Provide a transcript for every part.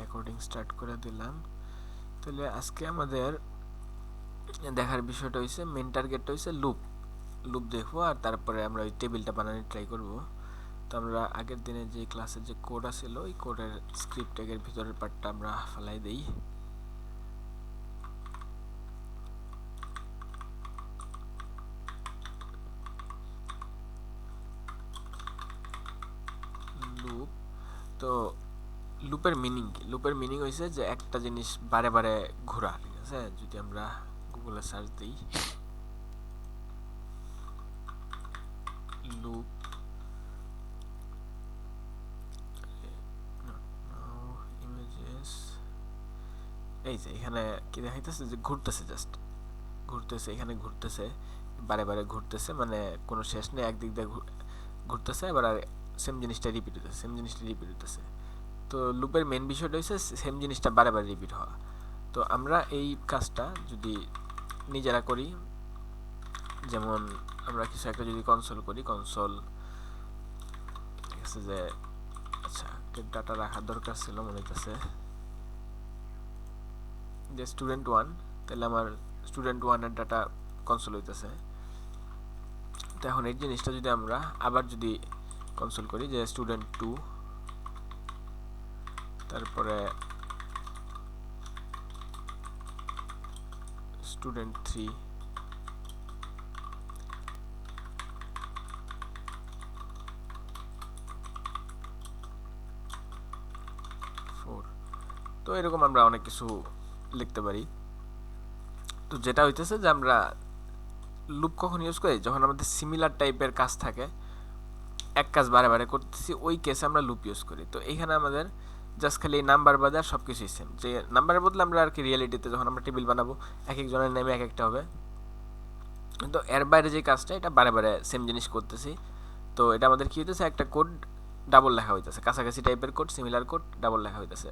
Recording start করে দিলাম। তাহলে আজকে আমাদের দেখার বিষয়টা হইছে মেইন টার্গেটটা হইছে লুপ দেখবো, আর তারপরে আমরা ওই টেবিলটা বানানোর ট্রাই করব। তো আমরা আগের দিনে যে ক্লাসের যে কোড আছিল ওই কোডের স্ক্রিপ্ট ট্যাগের ভিতরের পার্টটা আমরা ফেলাই দেই। লুপ, তো লুপের মিনিং কি? লুপের মিনিং হইছে যে একটা জিনিস বারে বারে ঘোরা, ঠিক আছে? যদি আমরা গুগলে সার্চ দিই লুপ, ইমেজেস, এই যে এখানে কি দেখাইতেছে যে ঘুরতেছে, জাস্ট ঘুরতেছে, এখানে ঘুরতেছে, বারে বারে ঘুরতেছে, মানে কোনো শেষ নেই, একদিক দিয়ে ঘুরতেছে, এবার আর সেম জিনিসটা রিপিট হতেছে। তো লুপের মেন বিষয়টা হচ্ছে সেম জিনিসটা বারে বারে রিপিট হওয়া। তো আমরা এই কাজটা যদি নিজেরা করি, যেমন আমরা কিছু একটা যদি কনসোল করি, কনসোল, ঠিক আছে, যে আচ্ছা ডাটা রাখার দরকার ছিল মনে হইতেছে যে স্টুডেন্ট 1, তাহলে আমার স্টুডেন্ট 1 এর ডাটা কনসোল হইতেছে। তো এখন এই জিনিসটা যদি আমরা আবার যদি কনসোল করি যে স্টুডেন্ট 2, তারপরে স্টুডেন্ট 3, তো এরকম আমরা অনেক কিছু লিখতে পারি। তো যেটা হইতেছে যে আমরা লুপ কখন ইউজ করি, যখন আমাদের সিমিলার টাইপের কাজ থাকে, এক কাজ বারে বারে করতেছি, ওই কেসে আমরা লুপ ইউজ করি। তো এখানে আমাদের জাস্ট খালি নাম্বার বাদে আর সব কিছুই সেম, যে নাম্বারের বদলে আমরা আর কি রিয়েলিটিতে যখন আমরা টেবিল বানাবো এক একজনের নামে এক একটা হবে। তো এর বাইরে যে কাজটা, এটা বারে বারে সেম জিনিস করতেছি। তো এটা আমাদের কি হইতেছে, একটা কোড ডাবল লেখা হইতেছে, কাছাকাছি টাইপের কোড, সিমিলার কোড ডাবল লেখা হইতেছে,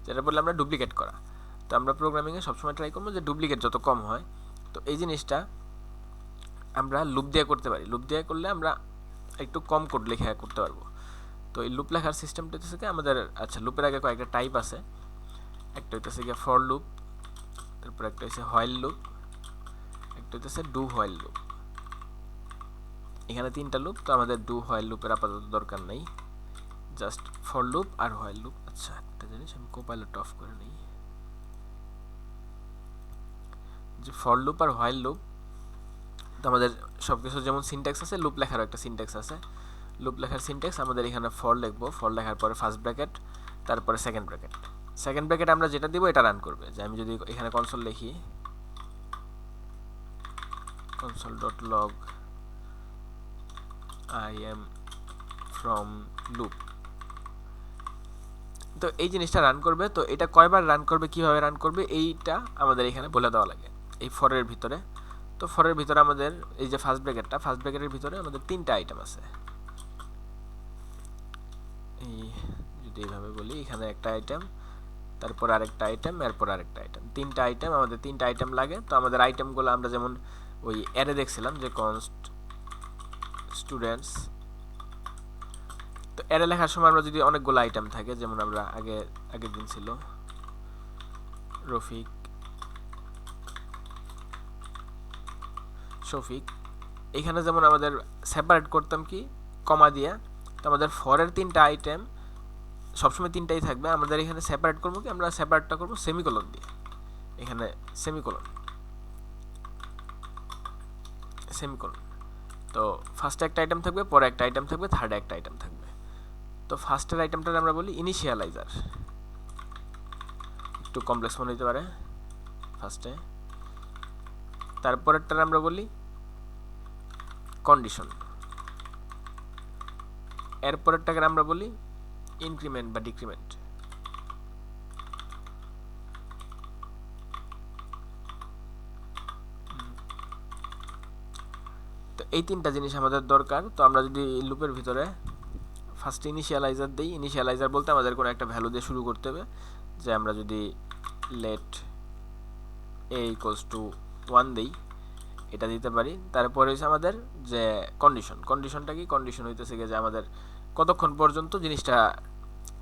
যেটা বললে আমরা ডুপ্লিকেট করা। তো আমরা প্রোগ্রামিংয়ে সবসময় ট্রাই করবো যে ডুপ্লিকেট যত কম হয়। তো এই জিনিসটা আমরা লুপ দিয়ে করতে পারি। লুপ দিয়ে করলে আমরা একটু কম কোড লেখা করতে পারবো। তো এই লুপ লেখার সিস্টেমটা হচ্ছে কি আমাদের, আচ্ছা লুপের আগে কয়েকটা টাইপ আছে। একটা হইতেছে গিয়ে ফর লুপ, তারপর একটা হচ্ছে হোয়াইল লুপ, একটা হইতেছে ডু হোয়াইল লুপ। এখানে তিনটা লুপ, তো আমাদের ডু হোয়াইল লুপের আপাতত দরকার নেই, জাস্ট ফর লুপ আর হোয়াইল লুপ। আচ্ছা একটা জিনিস আমি কোপাইলট অফ করে নিই, যে ফর লুপ আর হোয়াইল লুপ, তো আমাদের সব কিছু যেমন সিনট্যাক্স আছে, লুপ লেখারও একটা সিনট্যাক্স আছে। লুপ লেখার সিনট্যাক্স আমাদের এখানে ফর লিখবো, ফর লেখার পরে ফার্স্ট ব্র্যাকেট, তারপরে সেকেন্ড ব্র্যাকেট। সেকেন্ড ব্র্যাকেট আমরা যেটা দিব এটা রান করবে। যে আমি যদি এখানে কনসোল লিখি console.log I am from loop, তো এই জিনিসটা রান করবে। তো এটা কয়বার রান করবে, কিভাবে রান করবে, এইটা আমাদের এখানে বলে দেওয়া লাগে এই ফরের ভিতরে। তো ফরের ভিতরে আমাদের এই যে ফার্স্ট ব্র্যাকেটের ভিতরে আমাদের তিনটা আইটেম আছে। এই যদি এইভাবে বলি, এখানে একটা আইটেম, তারপর আরেকটা আইটেম, এরপর আরেকটা আইটেম, তিনটা আইটেম, আমাদের তিনটা আইটেম লাগে। তো আমাদের আইটেমগুলো আমরা যেমন ওই অ্যারে দেখছিলাম যে কনস্ট স্টুডেন্টস, তো অ্যারে লেখার সময় আমরা যদি অনেকগুলো আইটেম থাকে, যেমন আমরা আগের দিন ছিল রফিক, শফিক, এখানে যেমন আমাদের সেপারেট করতাম কি কমা দিয়া। তো আমাদের ফরের তিনটা আইটেম সবসময় তিনটাই থাকবে, আমাদের এখানে সেপারেট করবো কি, আমরা সেপারেটটা করবো সেমিকোলন দিয়ে। এখানে সেমিকোলন, তো ফার্স্টে একটা আইটেম থাকবে, পরে একটা আইটেম থাকবে, থার্ডে একটা আইটেম থাকবে। তো ফার্স্টের আইটেমটার আমরা বলি ইনিশিয়ালাইজার, একটু কমপ্লেক্স মনে হতে পারে ফার্স্টে। তারপরেরটার আমরা বলি কন্ডিশন, এরপরেরটাকে আমরা বলি ইনক্রিমেন্ট বা ডিক্রিমেন্ট। তো এই তিনটা জিনিস আমাদের দরকার। তো আমরা যদি লুপের ভিতরে ফার্স্ট ইনিশিয়ালাইজার দিই, ইনিশিয়ালাইজার বলতে আমাদের কোনো একটা ভ্যালু দিয়ে শুরু করতে হবে। যে আমরা যদি লেট a ইকুয়ালস টু 1 দিই, এটা দিতে পারি। তারপরে হচ্ছে আমাদের যে কন্ডিশনটা কি, কন্ডিশন হইতেছে যে আমাদের কতক্ষণ পর্যন্ত জিনিসটা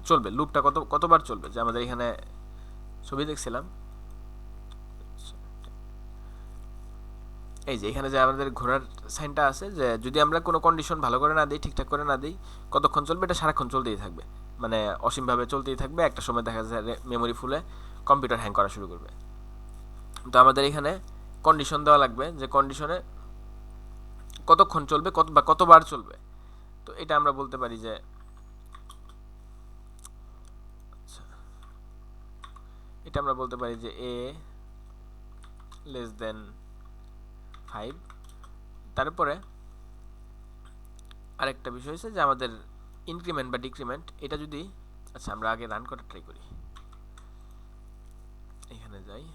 চলবে, লুপটা কতবার চলবে, যে আমাদের এখানে ছবি দেখছিলাম, এই যে এখানে যে আমাদের ঘোরার সাইনটা আছে, যে যদি আমরা কোনো কন্ডিশন ভালো করে না দিই, ঠিকঠাক করে না দিই, কতক্ষণ চলবে, এটা সারাক্ষণ চলতেই থাকবে, মানে অসীমভাবে চলতেই থাকবে। একটা সময় দেখা যায় মেমোরি ফুলে কম্পিউটার হ্যাং করা শুরু করবে। তো আমাদের এখানে কন্ডিশন দেওয়া লাগবে, যে কন্ডিশনে কতক্ষণ চলবে, কতবার চলবে। তো এটা আমরা বলতে পারি যে এটা আমরা বলতে পারি যে a লেস দেন 5। তারপরে আরেকটা বিষয় হচ্ছে যে আমাদের ইনক্রিমেন্ট বা ডিক্রিমেন্ট, এটা যদি, আচ্ছা আমরা আগে রান করা ট্রাই করি, এখানে যাই।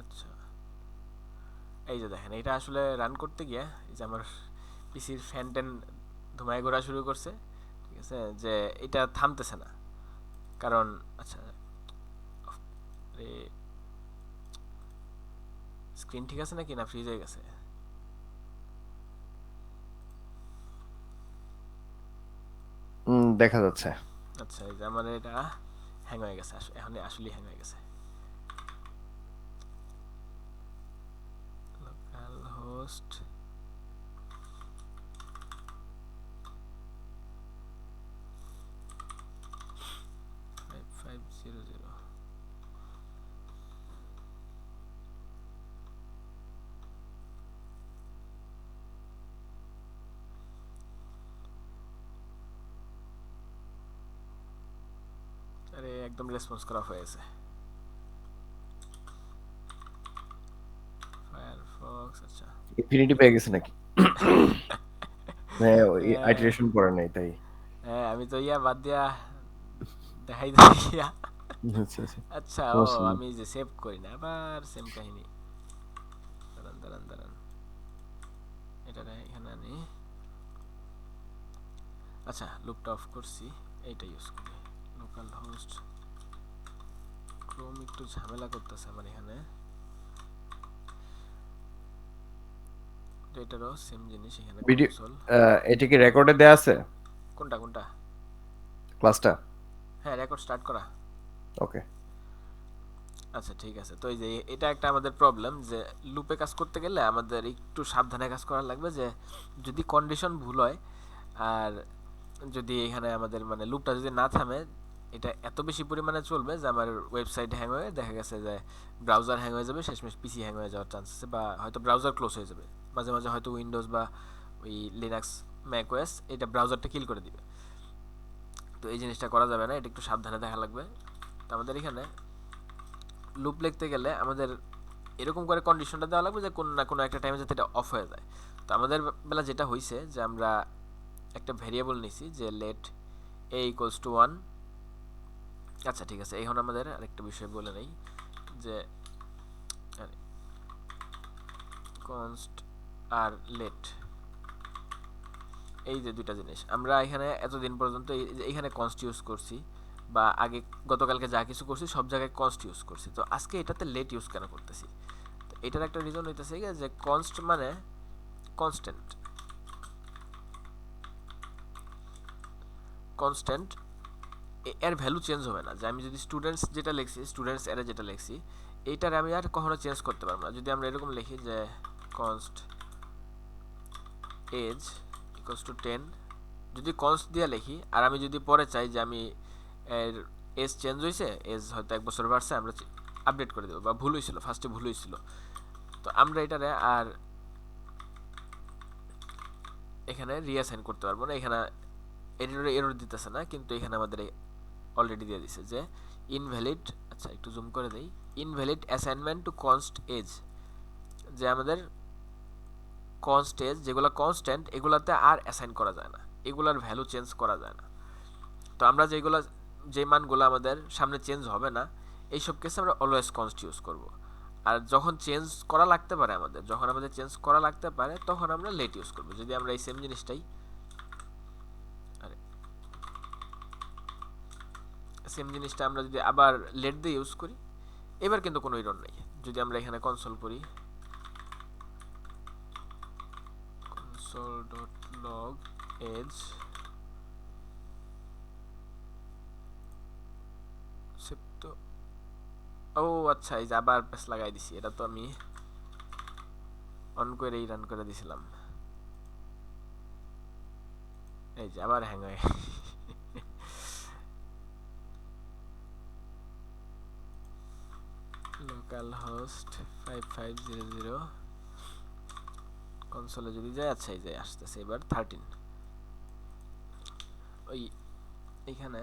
আচ্ছা এই যে দেখেন, এটা আসলে রান করতে গিয়ে এই যে আমার পিসির ফ্যান ট্যান ধুমায় ঘোরা শুরু করছে, ঠিক আছে, যে এটা থামতেছে না, কারণ আচ্ছা স্ক্রিন ঠিক আছে নাকি, না ফ্রিজ হয়ে গেছে? দেখা যাচ্ছে। আচ্ছা এই যে আমার এটা হ্যাং হয়ে গেছে, এখন আসলে হ্যাং হয়ে গেছে। Local host 5500। আরে একদম রেসপন্স করা হয়ে গেছে। ফায়ারফক্স, আচ্ছা ইনফিনিটি পেয়ে গেছে নাকি? হ্যাঁ, ওই হ্যাঁ আইটারেশন করে নাই তাই। হ্যাঁ, আমি তো ইয়া বাদ দিয়া দেখাই দিই ইয়া। আচ্ছা আচ্ছা, আচ্ছা ও, সমস্যা নেই। আমি যে সেভ করি না, আবার সেম কাহিনী। দাঁড়ান দাঁড়ান দাঁড়ান, এটা এখানে আনি। আচ্ছা লুপটা অফ করছি, এইটা ইউজ করি। লোকাল হোস্ট ক্রোম একটু ঝামেলা করতেছে আমার এখানে। তো এটারও সেম জিনিস, এখানে ভিডিও কনসোল। এটা কি রেকর্ডে দেয়া আছে কোনটা কোনটা? ক্লাসটা? হ্যাঁ রেকর্ড স্টার্ট করা। ওকে। আচ্ছা ঠিক আছে। তো এই যে এটা একটা আমাদের প্রবলেম, যে লুপে কাজ করতে গেলে আমাদের একটু সাবধানে কাজ করা লাগবে, যে যদি কন্ডিশন ভুল হয়, আর যদি এখানে আমাদের মানে লুপটা যদি না থামে, এটা এত বেশি পরিমাণে চলবে যে আমার ওয়েবসাইট হ্যাং হয়ে দেখা গেছে যে ব্রাউজার হ্যাং হয়ে যাবে, শেষমেশ পিসি হ্যাং হয়ে যাওয়ার চান্স আছে, বা হয়তো ব্রাউজার ক্লোজ হয়ে যাবে। মাঝে মাঝে হয়তো উইন্ডোজ বা ওই লিনাক্স ম্যাক ওএস এটা ব্রাউজারটা কিল করে দিবে। তো এই জিনিসটা করা যাবে না, এটা একটু সাবধানে দেখা লাগবে। তো আমাদের এখানে লুপ লিখতে গেলে আমাদের এরকম করে কন্ডিশনটা দেওয়া লাগবে যে কোনো না কোনো একটা টাইমে যাতে এটা অফ হয়ে যায়। তো আমাদের বেলা যেটা হয়েছে যে আমরা একটা ভেরিয়েবল নিছি যে লেট এ ইকুয়ালস টু 1। আচ্ছা ঠিক আছে, এখন আমাদের আরেকটা বিষয় বলে নেই, যে কনস্ট আর লেট, এই যে দুইটা জিনিস আমরা এখানে এতদিন পর্যন্ত এখানে কনস্ট ইউজ করছি, বা আগে গতকালকে যা কিছু করছি সব জায়গায় কনস্ট ইউজ করছি, তো আজকে এটাতে লেট ইউজ কেন করতেছি? তো এটার একটা রিজন হইতেছে যে কনস্ট মানে কনস্ট্যান্ট। কনস্ট্যান্ট এর ভ্যালু চেঞ্জ হবে না, যে আমি যদি স্টুডেন্টস যেটা লিখছি, স্টুডেন্টস এর যেটা লিখছি, এইটার আমি আর কখনো চেঞ্জ করতে পারবো না। যদি আমরা এরকম লিখি যে কনস্ট এজ ইকুয়ালস টু 10, যদি কনস্ট দিয়ে লিখি, আর আমি যদি পরে চাই যে আমি এর এজ চেঞ্জ হয়েছে, এজ হয়তো 1 বছর বাড়ছে, আমরা আপডেট করে দেবো, বা ভুল হয়েছিল, ফার্স্টে ভুল হয়েছিল, তো আমরা এটারে আর এখানে রিঅ্যাসাইন করতে পারবো না। এখানে এডিটরে এরর দিতেছে না, কিন্তু এখানে আমাদের অলরেডি দিয়ে দিছে যে ইনভ্যালিড, আচ্ছা একটু জুম করে দেই, invalid assignment to const as, যে আমাদের কনস্ট এজ যেগুলো কনস্ট্যান্ট এগুলাতে আর অ্যাসাইন করা যায় না, এগুলার ভ্যালু চেঞ্জ করা যায় না। তো আমরা যেগুলো, যে মানগুলো আমাদের সামনে চেঞ্জ হবে না, এইসব কেসে আমরা অলওয়েজ কনস্ট ইউজ করব। আর যখন চেঞ্জ করা লাগতে পারে আমাদের, যখন আমাদের চেঞ্জ করা লাগতে পারে, তখন আমরা লেট ইউজ করব। যদি আমরা এই সেম জিনিসটাই, আরে সেম জিনিসটা আমরা যদি আবার লেট দিয়ে ইউজ করি, এবার কিন্তু কোনো এরর নেই। যদি আমরা এখানে কনসোল করি, console.log এজ সেপ্টো, ও আচ্ছা, এই যে আবার প্যাচ লাগাই দিছি, এটা তো আমি অন করেই রান করে দিছিলাম, এই যে আবার হ্যাং হয়ে লোকাল হোস্ট 5500 কনসোলে যদি যায়, আচ্ছা এই যে আসতেছে এবার 13, ওই এইখানে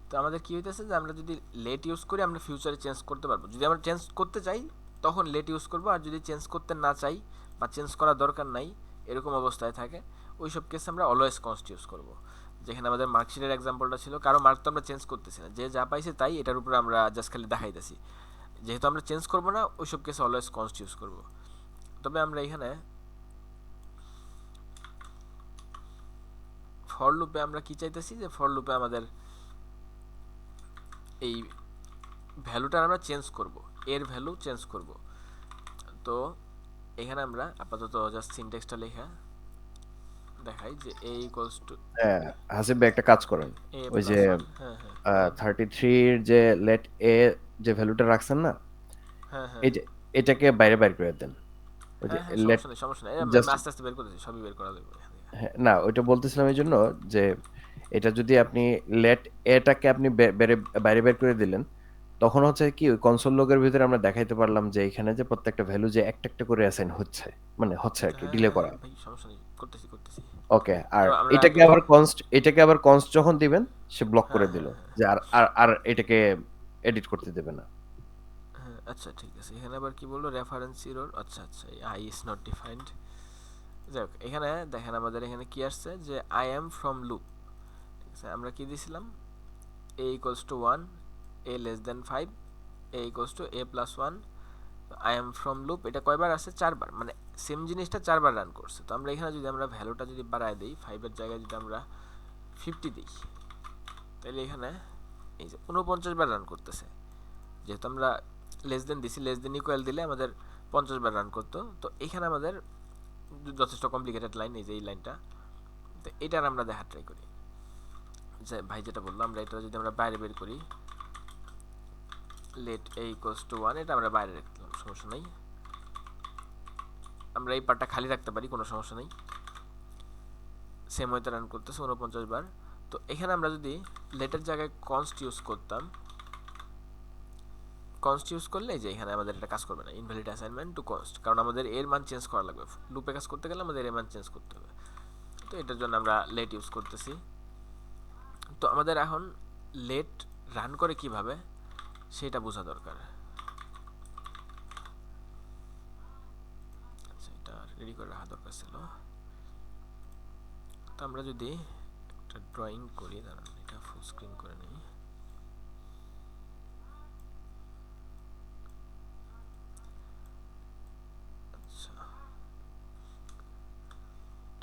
তো আমাদের কি হইতেছে যে আমরা যদি লেট ইউজ করি আমরা ফিউচারে চেঞ্জ করতে পারবো, যদি আমরা চেঞ্জ করতে চাই তখন লেট ইউজ করবো, আর যদি চেঞ্জ করতে না চাই বা চেঞ্জ করার দরকার নাই এরকম অবস্থায় থাকে ওইসব কেসে আমরা অলওয়েজ কনস্ট ইউজ করবো। যেখানে আমাদের মার্কশিটের এক্সাম্পলটা ছিল, কারো মার্ক তো আমরা চেঞ্জ করতেছি না, যে যা পাইছে তাই এটার উপরে আমরা জাস্ট খালি দেখাইতেছি, যেহেতু আমরা চেঞ্জ করবো না ওইসব কেসে অলওয়েজ কনস্ট ইউজ করবো। তবে আমরা এখানে ফর লুপে আমরা কি চাইতেছি, যে ফর লুপে আমাদের এই ভ্যালুটা আমরা চেঞ্জ করব, এর ভ্যালু চেঞ্জ করব। তো এখানে আমরা আপাতত জাস্ট সিনট্যাক্সটা লেখা দেখাই যে a ইকুয়ালস টু হ্যাঁ, হাসিব ভাই একটা কাজ করেন, a ওই যে প্লাস 1, হ্যাঁ হ্যাঁ 33 যে লেট এ যে ভ্যালুটা রাখছেন না, হ্যাঁ হ্যাঁ এই যে এটাকে বাইরে বাইর করে দেন। ওই যে হ্যাঁ হ্যাঁ, লেট সমস্যা নেই সমস্যা নেই, আমি জাস্ট, আস্তে আস্তে বের করতেছি, সবই বের করা যাবে। হ্যাঁ, না ওইটা বলতেছিলাম এই জন্য যে এটা যদি আপনি লেট এটাকে আপনি বাইরে বের করে দিলেন, তখন হচ্ছে কি ওই কনসোল লগের ভিতরে আমরা দেখাইতে পারলাম যে এখানে যে প্রত্যেকটা ভ্যালু যে একটা একটা করে অ্যাসাইন হচ্ছে, মানে হচ্ছে আর কি হ্যাঁ ডিলে হ্যাঁ করা। ভাই, সমস্যা নেই, করতেছি করতেছি। ওকে, আর তো আমরা এটাকে আগে, আবার কনস্ট, এটাকে আবার কনস্ট যখন দিবেন সে ব্লক করে হ্যাঁ দিল, হ্যাঁ যে আর আর আর এটাকে এডিট করতে দেবে না। হ্যাঁ, আচ্ছা ঠিক আছে, এখানে আবার কি বললো, রেফারেন্স এরর, আচ্ছা আচ্ছা, আই ইজ নট ডিফাইন্ড। যাই হোক, এখানে দেখেন আমাদের এখানে কি আসছে, যে আই এম ফ্রম লুপ, ঠিক আছে, আমরা কি দিয়েছিলাম, a equals to 1, a less than 5, a equals to a plus 1, I am from loop, এটা কয়বার আসছে, 4বার, মানে সেম জিনিসটা 4বার রান করছে। তো আমরা এখানে যদি আমরা ভ্যালুটা যদি বাড়ায় দিই, 5 এর জায়গায় যদি আমরা 50 দিই, তাহলে এখানে এই যে 49 বার রান করতেছে, যেহেতু আমরা লেস দেন দিছি, লেস দেন ইকুয়াল দিলে আমাদের 50 বার রান করতো। তো এখানে আমাদের যথেষ্ট কমপ্লিকেটেড লাইন, এই যে এই লাইনটা, তো এটার আমরা দেখার ট্রাই করি, যে ভাই যেটা বললো, আমরা এটা যদি আমরা বাইরে বের করি, লেট a equals to 1, এটা আমরা বাইরে রাখলাম, সমস্যা নাই, আমরা এই পার্টটা খালি রাখতে পারি, কোনো সমস্যা নেই। সেম ওয়েতে রান করতেছে 49 বার। তো এখানে আমরা যদি লেটের জায়গায় কনস্ট ইউজ করতাম, কনস্ট ইউজ করলে যে এখানে আমাদের এটা কাজ করবে না, ইনভ্যালিড অ্যাসাইনমেন্ট টু কনস্ট, কারণ আমাদের এর মান চেঞ্জ করা লাগবে, লুপে কাজ করতে গেলে আমাদের এর মান চেঞ্জ করতে হবে। তো এটার জন্য আমরা লেট ইউজ করতেছি। তো আমাদের এখন লেট রান করে কিভাবে সেটা বোঝা দরকার। আচ্ছা, এটা রেডি করে রাখা দরকার ছিল। তো আমরা যদি একটা ড্রয়িং করি, দাঁড়ান এটা ফুল স্ক্রিন করে নিই। আচ্ছা,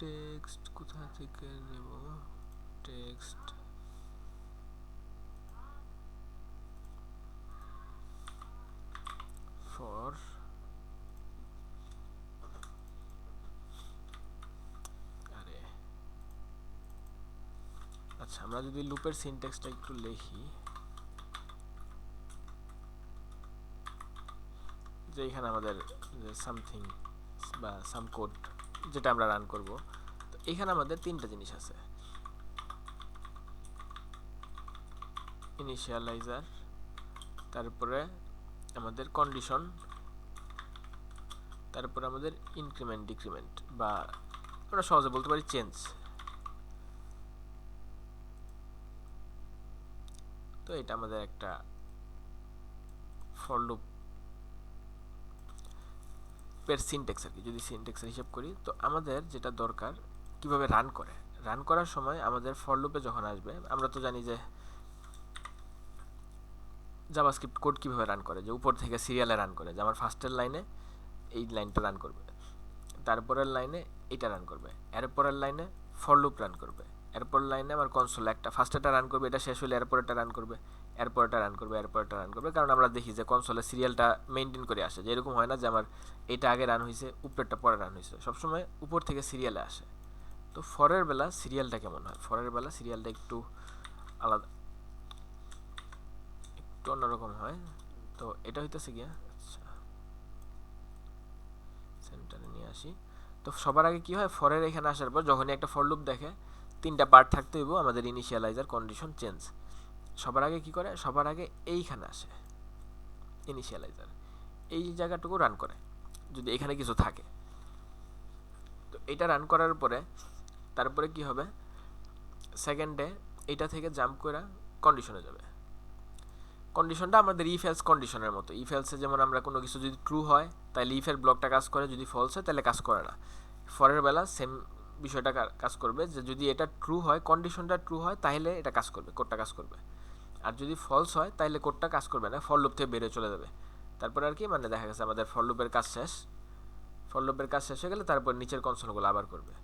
টেক্সট কোথা থেকে নেব, টেক্সট ফর, আরে আচ্ছা, আমরা যদি লুপের সিনট্যাক্সটা একটু লিখি, যে এখানে আমাদের যে সামথিং বা সাম কোড যেটা আমরা রান করব, তো এখানে আমাদের তিনটা জিনিস আছে, ইনিশিয়ালাইজার, তারপরে আমাদের কন্ডিশন, তারপরে আমাদের ইনক্রিমেন্ট ডিক্রিমেন্ট, বা আমরা সহজে বলতে পারি চেঞ্জ। তো এটা আমাদের একটা ফর লুপ এর সিনট্যাক্স আর কি, যদি সিনট্যাক্সের হিসাব করি। তো আমাদের যেটা দরকার, কিভাবে রান করে, রান করার সময় আমাদের ফর লুপে যখন আসবে, আমরা তো জানি যে জাভাস্ক্রিপ্ট কোড কিভাবে রান করে, যে উপর থেকে সিরিয়ালে রান করে, যে আমার ফার্স্টের লাইনে এই লাইনটা রান করবে, তারপরের লাইনে এটা রান করবে, এরপরের লাইনে ফর লুপ রান করবে, এরপর লাইনে আমার কনসোল একটা ফার্স্টেরটা রান করবে, এটা শেষ হলে এরপরেরটা রান করবে, এরপরটা রান করবে, এরপরটা রান করবে। কারণ আমরা দেখি যে কনসোলে সিরিয়ালটা মেনটেন করে আসে, যে এরকম হয় না যে আমার এটা আগে রান হয়েছে উপরেরটা পরে রান হয়েছে, সবসময় উপর থেকে সিরিয়ালে আসে। তো ফরের বেলা সিরিয়ালটা কেমন হয়, ফরের বেলা সিরিয়ালটা একটু আলাদা, একটু অন্যরকম হয়। তো এটা হইতেছে গিয়া, আচ্ছা সেন্টারে নিয়ে আসি। তো সবার আগে কি হয়, ফরের এখানে আসার পর যখনই একটা ফর লুপ দেখে তিনটা পার্ট থাকতে হইব আমাদের ইনিশিয়ালাইজার কন্ডিশন চেঞ্জ। সবার আগে কি করে, সবার আগে এইখানে আসে ইনিশিয়ালাইজার, এই জায়গাটুকু রান করে যদি এখানে কিছু থাকে। তো এটা রান করার পরে তারপরে কি হবে, সেকেন্ডে এটা থেকে জাম্প করে কন্ডিশনে যাবে। কন্ডিশনটা আমাদের ইফ এলস কন্ডিশনের মতো, ইফ এলসে যেমন আমরা কোনো কিছু যদি ট্রু হয় তাহলে ইফের ব্লকটা কাজ করে, যদি ফলস হয় তাহলে কাজ করে না। ফরের বেলা সেম বিষয়টা কাজ করবে, যে যদি এটা ট্রু হয়, কন্ডিশনটা ট্রু হয় তাহলে এটা কাজ করবে, কোডটা কাজ করবে। আর যদি ফলস হয় তাহলে কোডটা কাজ করবে না, ফর লুপ থেকে বেরিয়ে চলে যাবে। তারপর আর কি, মানে দেখা গেছে আমাদের ফর লুপের কাজ শেষ, ফর লুপের কাজ শেষ হয়ে গেলে তারপর নিচের কনসোলগুলো আবার করবে।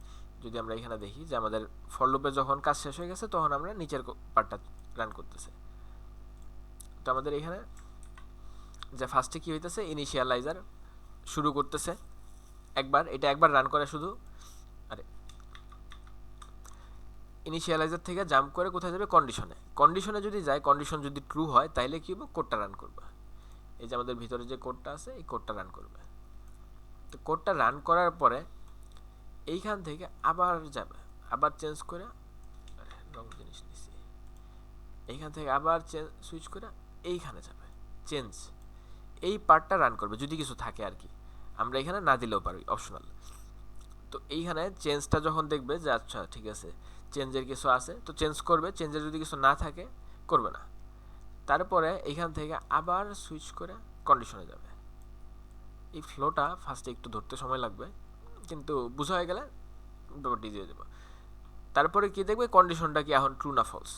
যদি আমরা এখানে দেখি যে আমাদের ফর লুপে যখন কাজ শেষ হয়ে গেছে তখন আমরা নিচের পার্টটা রান করতেছে। তো আমাদের এখানে যে ফার্স্টে কি হইতেছে, ইনিশিয়ালাইজার শুরু করতেছে একবার, এটা একবার রান করে শুধু, আরে ইনিশিয়ালাইজার থেকে জাম্প করে কোথায় যাবে, কন্ডিশনে। কন্ডিশনে যদি যায়, কন্ডিশন যদি ট্রু হয় তাহলে কি হবে, কোডটা রান করবে। এই যে আমাদের ভিতরে যে কোডটা আছে এই কোডটা রান করবে। তো কোডটা রান করার পরে এইখান থেকে আবার যাবে, আবার চেঞ্জ করে, রং জিনিস নিছি, এইখান থেকে আবার সুইচ করে এইখানে যাবে, চেঞ্জ, এই পার্টটা রান করবে যদি কিছু থাকে আর কি, আমরা এখানে না দিলেও পারি, অপশনাল। তো এইখানে চেঞ্জটা যখন দেখবে যে আচ্ছা ঠিক আছে চেঞ্জের কিছু আছে তো চেঞ্জ করবে, চেঞ্জের যদি কিছু না থাকে করবে না। তারপরে এইখান থেকে আবার সুইচ করে কন্ডিশনে যাবে। এই ফ্লোটা ফার্স্টে একটু ধরতে সময় লাগবে, কিন্তু বোঝা হয়ে গেলে ব্যাপারটি দিয়ে দেবো। তারপরে কি দেখবে, কন্ডিশনটা কি এখন ট্রু না ফলস।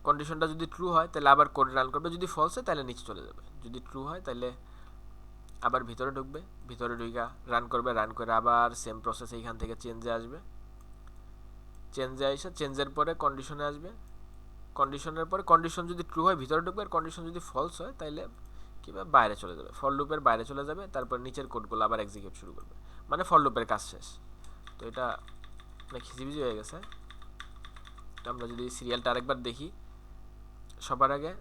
কন্ডিশনটা যদি ট্রু হয় তাহলে আবার কোড রান করবে, যদি ফলস হয় তাহলে নিচে চলে যাবে, যদি ট্রু হয় তাহলে আবার ভিতরে ঢুকবে, ভিতরে ঢুকা রান করবে, রান করে আবার সেম প্রসেস এইখান থেকে চেঞ্জে আসবে, চেঞ্জে এসে চেঞ্জের পরে কন্ডিশনে আসবে, কন্ডিশনের পরে কন্ডিশন যদি ট্রু হয় ভিতরে ঢুকবে, আর কন্ডিশন যদি ফলস হয় তাহলে কিংবা বাইরে চলে যাবে, ফর লুপের বাইরে চলে যাবে, তারপর নিচের কোডগুলো আবার এক্সিকিউট শুরু করবে, মানে ফর লুপের কাজ শেষ। তো এটা অনেক খিজিবিজি হয়ে গেছে। আমরা যদি সিরিয়ালটা আরেকবার দেখি, সবার আগে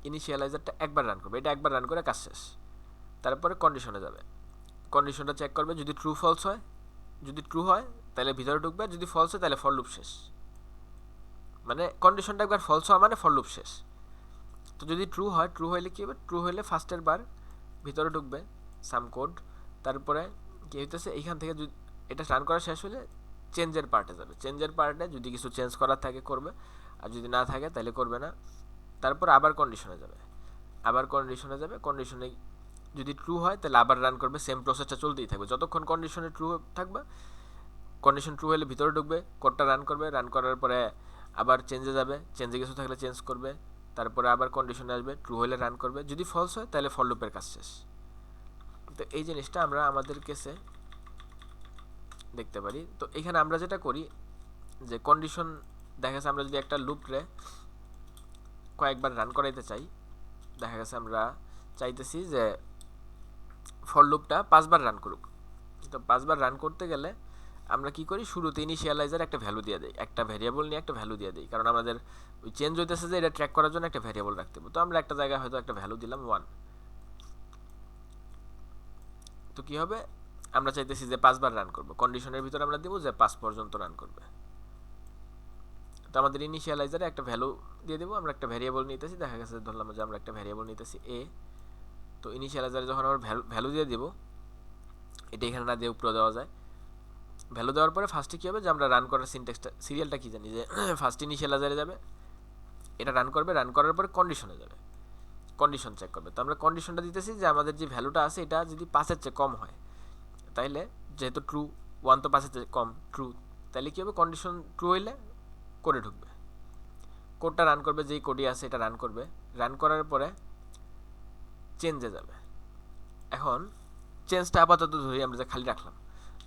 ইনিশিয়ালাইজারটা একবার রান করবে, এটা একবার রান করে কাজ শেষ। তারপরে কন্ডিশনে যাবে, কন্ডিশনটা চেক করবে, যদি ট্রু ফলস হয়, যদি ট্রু হয় তাহলে ভিতরে ঢুকবে, যদি ফলস হয় তাহলে ফর লুপ শেষ, মানে কন্ডিশনটা একবার ফলস হওয়া মানে ফর লুপ শেষ। তো যদি ট্রু হয়, ট্রু হইলে কী হবে, ট্রু হইলে ফার্স্টের বার ভিতরে ঢুকবে সাম কোড, তারপরে কী হইতেছে এইখান থেকে যদি এটা রান করা শেষ হলে চেঞ্জের পার্টে যাবে, চেঞ্জের পার্টে যদি কিছু চেঞ্জ করার থাকে করবে, আর যদি না থাকে তাহলে করবে না। তারপর আবার কন্ডিশনে যাবে, আবার কন্ডিশনে যাবে, কন্ডিশনে যদি ট্রু হয় তাহলে আবার রান করবে, সেম প্রসেসটা চলতেই থাকবে যতক্ষণ কন্ডিশনে ট্রু থাকবে। কন্ডিশন ট্রু হলে ভিতরে ঢুকবে, কোডটা রান করবে, রান করার পরে আবার চেঞ্জে যাবে, চেঞ্জে কিছু থাকলে চেঞ্জ করবে, তারপরে আবার কন্ডিশনে আসবে, ট্রু হলে রান করবে, যদি ফলস হয় তাহলে ফর লুপের কাজ শেষ। তো এই জিনিসটা আমরা আমাদের কেসে দেখতে পারি। তো এখানে আমরা যেটা করি যে কন্ডিশন দেখা গেছে আমরা যদি একটা লুপরে কয়েকবার রান করাইতে চাই, দেখা গেছে আমরা চাইতেছি যে ফর লুপটা 5 বার রান করুক। তো 5 বার রান করতে গেলে আমরা কি করি, শুরুতে ইনিশিয়ালাইজার একটা ভ্যালু দিয়ে দেই, একটা ভ্যারিয়েবল নিয়ে একটা ভ্যালু দিয়ে দিই, কারণ আমাদের ওই চেঞ্জ হইতেছে যে এটা ট্র্যাক করার জন্য একটা ভ্যারিয়েবল রাখতে হবে। তো আমরা একটা জায়গায় হয়তো একটা ভ্যালু দিলাম 1। তো কি হবে, আমরা চাইতেছি যে 5 বার রান করব, কন্ডিশনের ভিতরে আমরা দেবো যে 5 পর্যন্ত রান করবে। তো আমাদের ইনিশিয়ালাইজারে একটা ভ্যালু দিয়ে দেবো, আমরা একটা ভ্যারিয়েবল নিতেছি, দেখা গেছে ধরলাম যে আমরা একটা ভ্যারিয়েবল নিতেছি এ। তো ইনিশিয়ালাইজারে যখন আমরা ভ্যালু দিয়ে দেবো, এটা এখানে না দিয়ে উপরে দেওয়া যায়, ভ্যালু দেওয়ার পরে ফার্স্টে কী হবে যে আমরা রান করার সিনট্যাক্সটা সিরিয়ালটা কী জানি, যে ফার্স্ট ইনিশিয়ালাইজারে যাবে, এটা রান করবে, রান করার পরে কন্ডিশনে যাবে, কন্ডিশন চেক করবে। তো আমরা কন্ডিশনটা দিতেছি যে আমাদের যে ভ্যালুটা আছে এটা যদি 5-এর চেয়ে কম হয়, তাইলে যেহেতু ট্রু, 1 তো 5-এর চেয়ে কম, ট্রু, তাহলে কী হবে, কন্ডিশন ট্রু হইলে কোডে ঢুকবে, কোডটা রান করবে, যেই কোডই আছে এটা রান করবে, রান করার পরে চেঞ্জে যাবে। এখন চেঞ্জটা আপাতত ধরি আমরা যে খালি রাখলাম,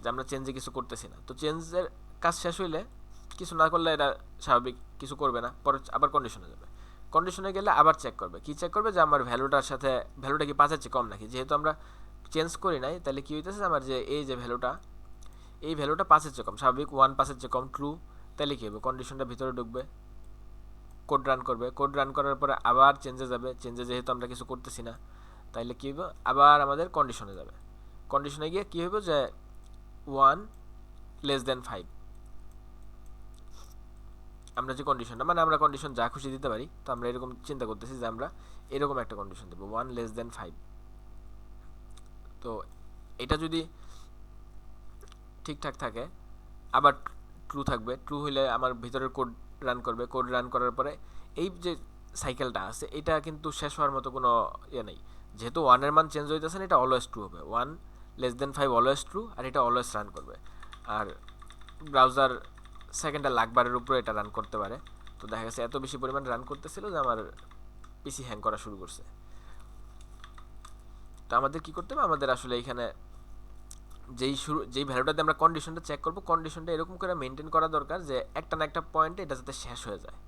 যে আমরা চেঞ্জে কিছু করতেছি না। তো চেঞ্জের কাজ শেষ হইলে কিছু না করলে এটা স্বাভাবিক কিছু করবে না, পরে আবার কন্ডিশনে যাবে, কন্ডিশনে গেলে আবার চেক করবে, কি চেক করবে যে আমার ভ্যালুটার সাথে ভ্যালুটা কি 5-এর চেয়ে কম নাকি। যেহেতু আমরা চেঞ্জ করি নাই তাহলে কি হইতেছে, আমার যে এই যে ভ্যালুটা এই ভ্যালুটা 5-এর চেয়ে কম, স্বাভাবিক 1 5-এর চেয়ে কম, ট্রু, তাহলে কী হবে, কন্ডিশনটা ভিতরে ঢুকবে, কোড রান করবে, কোড রান করার পরে আবার চেঞ্জে যাবে, চেঞ্জে যেহেতু আমরা কিছু করতেছি না তাইলে কী হবে, আবার আমাদের কন্ডিশনে যাবে, কন্ডিশনে গিয়ে কী হবে যে 1 <5, আমরা যে কন্ডিশনটা মানে আমরা কন্ডিশন যা খুশি দিতে পারি, তো আমরা এরকম চিন্তা করতেছি যে আমরা এরকম একটা কন্ডিশন দেবো 1 <5। তো এটা যদি ঠিকঠাক থাকে আবার ট্রু থাকবে, ট্রু হলে আমার ভিতরের কোড রান করবে, কোড রান করার পরে এই যে সাইকেলটা আছে এটা কিন্তু শেষ হওয়ার মতো কোনো ইয়ে নেই, যেহেতু 1-এর মান চেঞ্জ হইতেছে না, এটা অলওয়েজ ট্রু হবে, 1 <5 অলওয়েজ ট্রু, আর এটা অলওয়েজ রান করবে। আর ব্রাউজার সেকেন্ডে লাখবারের উপরে এটা রান করতে পারে, তো দেখা গেছে এত বেশি পরিমাণ রান করতেছিল যে আমার পিসি হ্যাং করা শুরু করছে। তো আমাদের কি করতে হবে, আমাদের আসলে এখানে যেই ভ্যালুটাতে আমরা কন্ডিশনটা চেক করব, কন্ডিশনটা এরকম করে মেনটেন করা দরকার যে একটা না একটা পয়েন্টে এটা যাতে শেষ হয়ে যায়,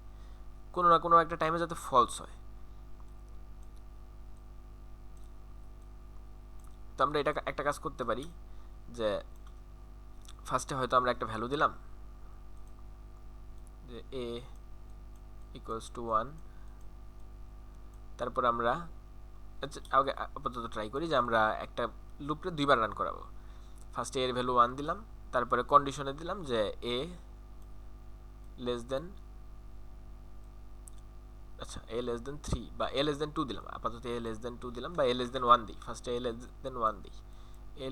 কোনো না কোনো একটা টাইমে যাতে ফলস হয়। তো আমরা এটা একটা কাজ করতে পারি যে ফার্স্টে হয়তো আমরা একটা ভ্যালু দিলাম যে a = 1, তারপর আমরা আগে আপাতত ট্রাই করি যে আমরা একটা লুপে 2বার রান করাবো। ফার্স্টে এর ভ্যালু 1 দিলাম, তারপরে কন্ডিশনে দিলাম যে a <3 বা a <2 দিলাম, আপাতত a <2 দিলাম বা a <1 দিই, ফার্স্টে a <1 দিই, a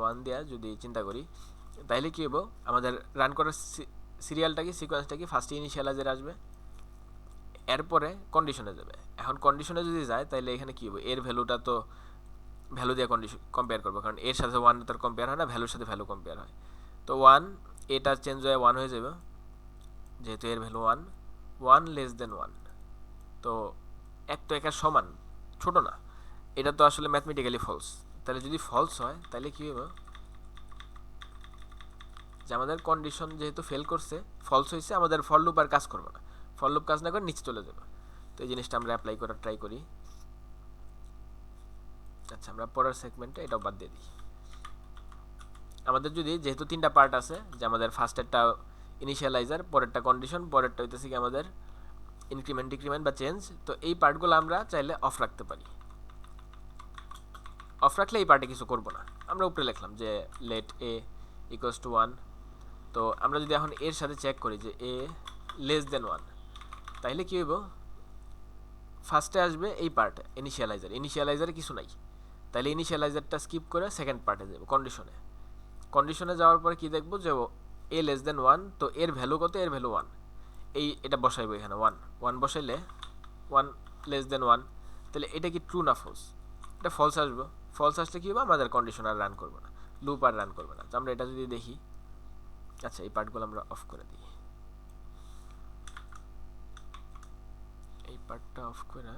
<1 দেওয়া যদি চিন্তা করি তাহলে কী হবো, আমাদের রান করার সিরিয়ালটা কি, সিকোয়েন্সটা কি, ফার্স্টে ইনিশিয়ালাইজার আসবে, এরপরে কন্ডিশনে যাবে। এখন কন্ডিশনে যদি যায় তাহলে এখানে কী হবে, এর ভ্যালুটা তো ভ্যালু দিয়ে কন্ডিশন কম্পেয়ার করবো, কারণ এর সাথে 1 তার কম্পেয়ার হয় না, ভ্যালুর সাথে ভ্যালু কম্পেয়ার হয়। তো 1 এটা চেঞ্জ হয়ে 1 হয়ে যাবে, যেহেতু এর ভ্যালু 1 <1। তো এক তো একের সমান, ছোট না, এটা তো আসলে ম্যাথমেটিক্যালি ফলস। তাহলে যদি ফলস হয় তাহলে কী হবে, যে আমাদের কন্ডিশন যেহেতু ফেল করছে, ফলস হয়েছে, আমাদের ফর লুপ আর কাজ করবে না, ফর লুপ কাজ না করে নিচে চলে যাবে। তো এই জিনিসটা আমরা অ্যাপ্লাই করার ট্রাই করি। আচ্ছা, আমরা পরের সেগমেন্টে এটাও বাদ দিয়ে দিই। আমাদের যদি যেহেতু 3টা পার্ট আছে, যে আমাদের ফার্স্টেরটা ইনিশিয়ালাইজার, পরেরটা কন্ডিশন, পরেরটা হইতেছে কি আমাদের ইনক্রিমেন্ট ডিক্রিমেন্ট বা চেঞ্জ, তো এই পার্টগুলো আমরা চাইলে অফ রাখতে পারি। অফ রাখলে এই পার্টে কিছু করব না, আমরা উপরে লিখলাম যে লেট a = 1। তো আমরা যদি এখন এর সাথে চেক করি যে a <1, তাহলে কী হইব, ফার্স্টে আসবে এই পার্ট ইনিশিয়ালাইজারে কিছু নাই, তাহলে ইনিশিয়ালাইজারটা স্কিপ করে সেকেন্ড পার্টে যাব, কন্ডিশনে যাওয়ার পরে কি দেখবো যে a <1, তো এর ভ্যালু কত, এর ভ্যালু 1, এটা বসাইবো এখানে 1 বসাইলে 1 <1, তাহলে এটা কি ট্রু না ফলস, এটা ফলস আসবো, ফলস আসলে কী হবে, আমাদের কন্ডিশন আর রান করবে না, লুপ আর রান করবে না। তো আমরা এটা যদি দেখি, আচ্ছা এই পার্টগুলো আমরা অফ করে দিই, এই পার্টটা অফ করে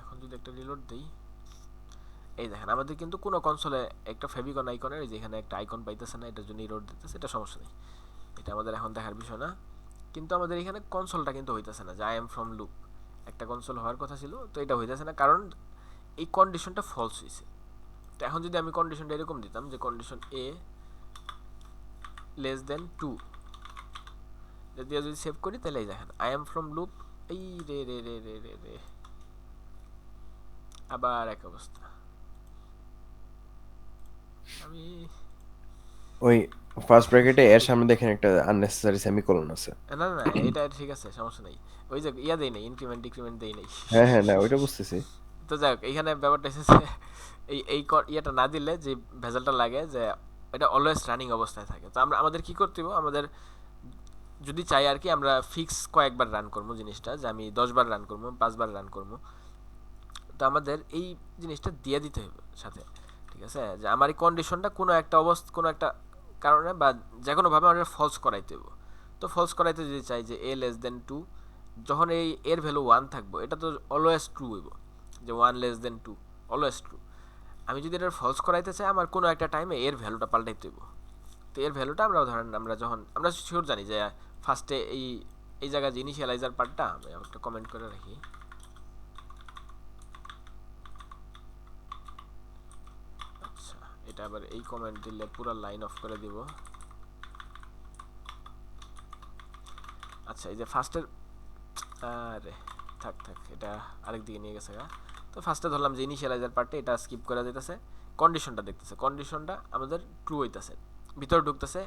এখন যদি একটা রিলোড দিই, এই দেখেন আমাদের কিন্তু কোনো কনসোলে একটা ফেভিকন আইকনের যেখানে একটা আইকন পাইতেছে না, এটার জন্য রিলোড দিতেছে, এটা সমস্যা নেই, এটা আমাদের এখন দেখার বিষয় না। কিন্তু আমাদের এখানে কনসোলটা কিন্তু হইতেছে না, যে আই এম ফ্রম লুপ একটা কনসোল হওয়ার কথা ছিল, তো এটা হইতেছে না কারণ এই কন্ডিশনটা ফলস হয়েছে। তো এখন যদি আমি কন্ডিশনটা এরকম দিতাম যে কন্ডিশন a <2 যদি সেভ করি, তাহলে এই দেখেন আই এম ফ্রম লুপ, এই রে রে রে রে রে রে আবার এক অবস্থা। আমি ওই ফার্স্ট ব্র্যাকেটে এর সামনে দেখেন একটা আননেসেসারি সেমিকোলন আছে। না না এটা ঠিক আছে, সমস্যা নেই, ওই যে ইয়া দেই নাই, ইনক্রিমেন্ট ডিক্রিমেন্ট দেই নাই। হ্যাঁ হ্যাঁ, না ওইটা বুঝতেছি। তো যাই হোক, এইখানে ব্যাপারটা এসেছে ইয়েটা না দিলে যে ভেজালটা লাগে যে এটা অলওয়েজ রানিং অবস্থায় থাকে। তো আমাদের কি করতে হবে, আমাদের যদি চাই আর কি, আমরা ফিক্স কয়েকবার রান করবো জিনিসটা, যে আমি 10বার রান করবো, 5বার রান করবো, তো আমাদের এই জিনিসটা দিয়ে দিতে হবে সাথে, ঠিক আছে, যে আমার এই কন্ডিশনটা কোনো একটা কোনো একটা কারণে বা যে কোনোভাবে আমরা ফলস করাইতে হবে। তো ফলস করাইতে যদি চাই যে a <2, যখন এর ভ্যালু 1 থাকবো, এটা তো অলওয়েজ ট্রু হইব, যে 1 <2 অলওয়েজ ট্রু। আমি যদি এটা ফলস করাইতে চাই, আমার কোনো একটা টাইমে এর ভ্যালুটা পাল্টাইতে হইব। তো এর ভ্যালুটা আমরা ধরেন আমরা শিওর জানি যে ফার্স্টে এই জায়গায় যে ইনিশিয়ালাইজার পার্টটা, আমি একটা কমেন্ট করে রাখি, আচ্ছা এটা আবার এই কমেন্ট দিলে পুরো লাইন অফ করে দিব। আচ্ছা এই যে ফার্স্টের, আরে থাক থাক, এটা আরেক দিকে নিয়ে গেছে গা। তো ফার্স্টে ধরলাম যে ইনিশিয়ালাইজার পার্টে এটা স্কিপ করা যেতেছে, কন্ডিশনটা দেখতেছে, কন্ডিশনটা আমাদের ট্রু হইতেছে, ভিতরে ঢুকতেছে।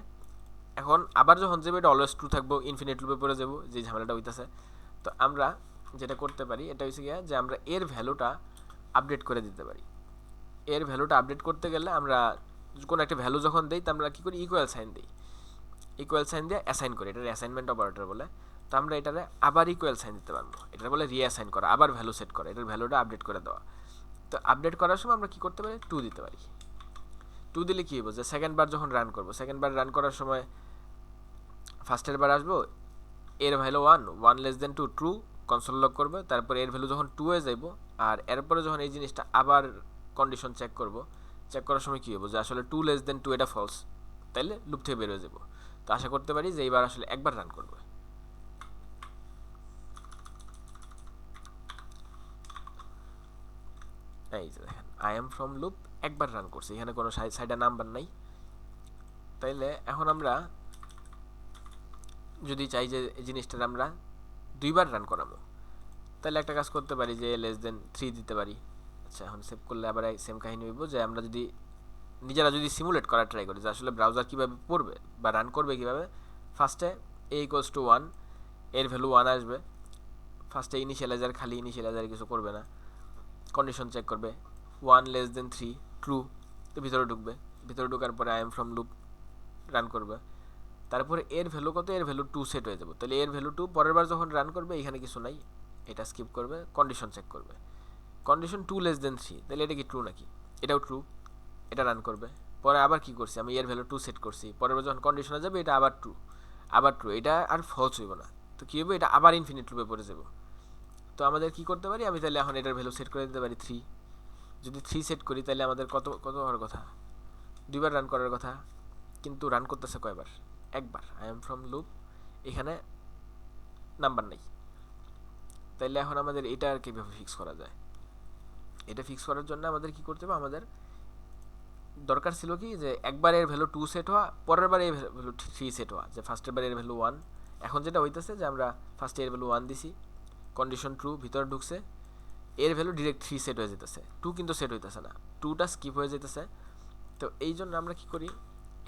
এখন আবার যখন যাবে এটা অলওয়েজ ট্রু থাকবো, ইনফিনিট লুপে পড়ে যাবো, যে ঝামেলাটা হইতেছে। তো আমরা যেটা করতে পারি এটা হচ্ছে গিয়া যে আমরা এর ভ্যালুটা আপডেট করে দিতে পারি। এর ভ্যালুটা আপডেট করতে গেলে আমরা কোনো একটা ভ্যালু যখন দিই, তো আমরা কী করি, ইকুয়াল সাইন দিই, ইকুয়াল সাইন দিয়ে অ্যাসাইন করি, এটার অ্যাসাইনমেন্ট অপারেটর বলে। তো আমরা এটারে আবার ইকুয়াল সাইন দিতে পারবো, এটার বলে রিঅ্যাসাইন করা, আবার ভ্যালু সেট করা, এটার ভ্যালুটা আপডেট করে দেওয়া। তো আপডেট করার সময় আমরা কী করতে পারি, 2 দিতে পারি। 2 দিলে কী হবো, যে সেকেন্ড বার যখন রান করবো, সেকেন্ড বার রান করার সময় ফার্স্টের বার আসবো এর value 1 less than 2 true, console lock করবে। তারপর এর ভ্যালু যখন 2 এ যাইবো, আর এরপরে যখন এই জিনিসটা আবার কন্ডিশন চেক করব, চেক করার সময় কী হবো, যে আসলে 2 লেস দেন 2 এটা ফলস, তাইলে লুপ থেকে বের হয়ে যাবো। তো আশা করতে পারি যে এইবার আসলে একবার রান করবে। এই যে দেখেন আই এম ফ্রম লুপ একবার রান করছি, এখানে কোনো সাইডে নাম্বার নাই। তাইলে এখন আমরা যদি চাই যে এই জিনিসটার আমরা 2বার রান করাবো, তাহলে একটা কাজ করতে পারি যে লেস দেন 3 দিতে পারি। আচ্ছা এখন সেভ করলে আবার সেম কাহিনী হইব, যে আমরা যদি নিজেরা যদি সিমুলেট করার ট্রাই করি যে আসলে ব্রাউজার কীভাবে পড়বে বা রান করবে কীভাবে। ফার্স্টে এ ইকুয়ালস টু 1, এর ভ্যালু 1 আসবে। ফার্স্টে ইনিশিয়ালাইজার, খালি ইনিশিয়ালাইজার কিছু করবে না, কন্ডিশন চেক করবে 1 লেস দেন 3 ট্রু, তো ভিতরে ঢুকবে। ভিতরে ঢোকার পরে I am from loop run করবে। তারপরে এর ভ্যালু কত, এর ভ্যালু 2 সেট হয়ে যাবে। তাহলে এর ভ্যালু 2 পরের বার যখন রান করবে এখানে কিছু নাই, এটা স্কিপ করবে, কন্ডিশন চেক করবে, কন্ডিশন 2 লেস দেন 3, তাহলে এটা কি ট্রু নাকি, এটাও ট্রু, এটা রান করবে। পরে আবার কি করছি, আমি এর ভ্যালু 2 সেট করছি, পরের বার যখন কন্ডিশনে যাবে এটা আবার ট্রু, আবার ট্রু, এটা আর ফলস হইব না। তো কী হবে, এটা আবার ইনফিনিট লুপে পড়ে যাব। তো আমাদের কি করতে পারি, আমি তাহলে এখন এটার ভ্যালু সেট করে দিতে পারি 3। যদি 3 সেট করি তাহলে আমাদের কত কত হওয়ার কথা, 2বার রান করার কথা, কিন্তু রান করতেছে কয়বার, একবার। আই এম ফ্রম লুপ, এখানে নাম্বার নেই। তাইলে এখন আমাদের এটা আর কীভাবে ফিক্স করা যায়, এটা ফিক্স করার জন্য আমাদের কি করতে হবে, আমাদের দরকার ছিল কি যে একবার এর ভ্যালু 2 সেট হওয়া, পরের বার এর ভ্যালু 3 সেট হওয়া, যে ফার্স্টের বার এর ভ্যালু 1। এখন যেটা হইতেছে যে আমরা ফার্স্টে এর ভ্যালু 1 দিছি, কন্ডিশন ট্রু, ভিতরে ঢুকছে, এর ভ্যালু ডিরেক্ট 3 সেট হয়ে যেতেছে, 2 কিন্তু সেট হইতেছে না, 2টা স্কিপ হয়ে যেতেছে। তো এই জন্য আমরা কি করি,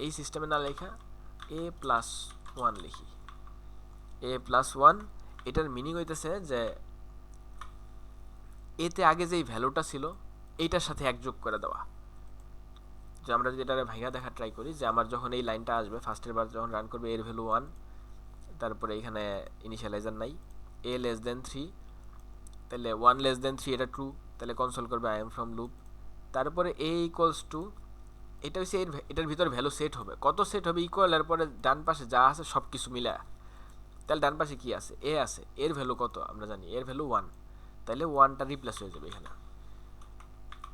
এই সিস্টেমে না লেখা a+1 লিখি, a+1। এটার মিনিং হইতেছে যে এতে আগে যেই ভ্যালুটা ছিল এইটার সাথে এক যোগ করে দেওয়া। যে আমরা যদি এটারে ভাঙা দেখা ট্রাই করি, যে আমার যখন এই লাইনটা আসবে ফার্স্টের বার যখন রান করবে, এর ভ্যালু 1, তারপরে এখানে ইনিশিয়ালাইজার নাই, এ লেস দেন 3, তাহলে 1 লেস দেন 3 এটা ট্রু, তাহলে কনসোল করবে আই এম ফ্রম লুপ। তারপরে এ ইকুয়ালস টু, এটা হচ্ছে এটার ভিতর ভ্যালু সেট হবে, কত সেট হবে, ইকুয়াল, এরপরে ডান পাশে যা আছে সব কিছু মিলা। তাহলে ডান পাশে কি আছে, এ আছে, এর ভ্যালু কত আমরা জানি, এর ভ্যালু 1, তাহলে 1টা রিপ্লেস হয়ে যাবে এখানে,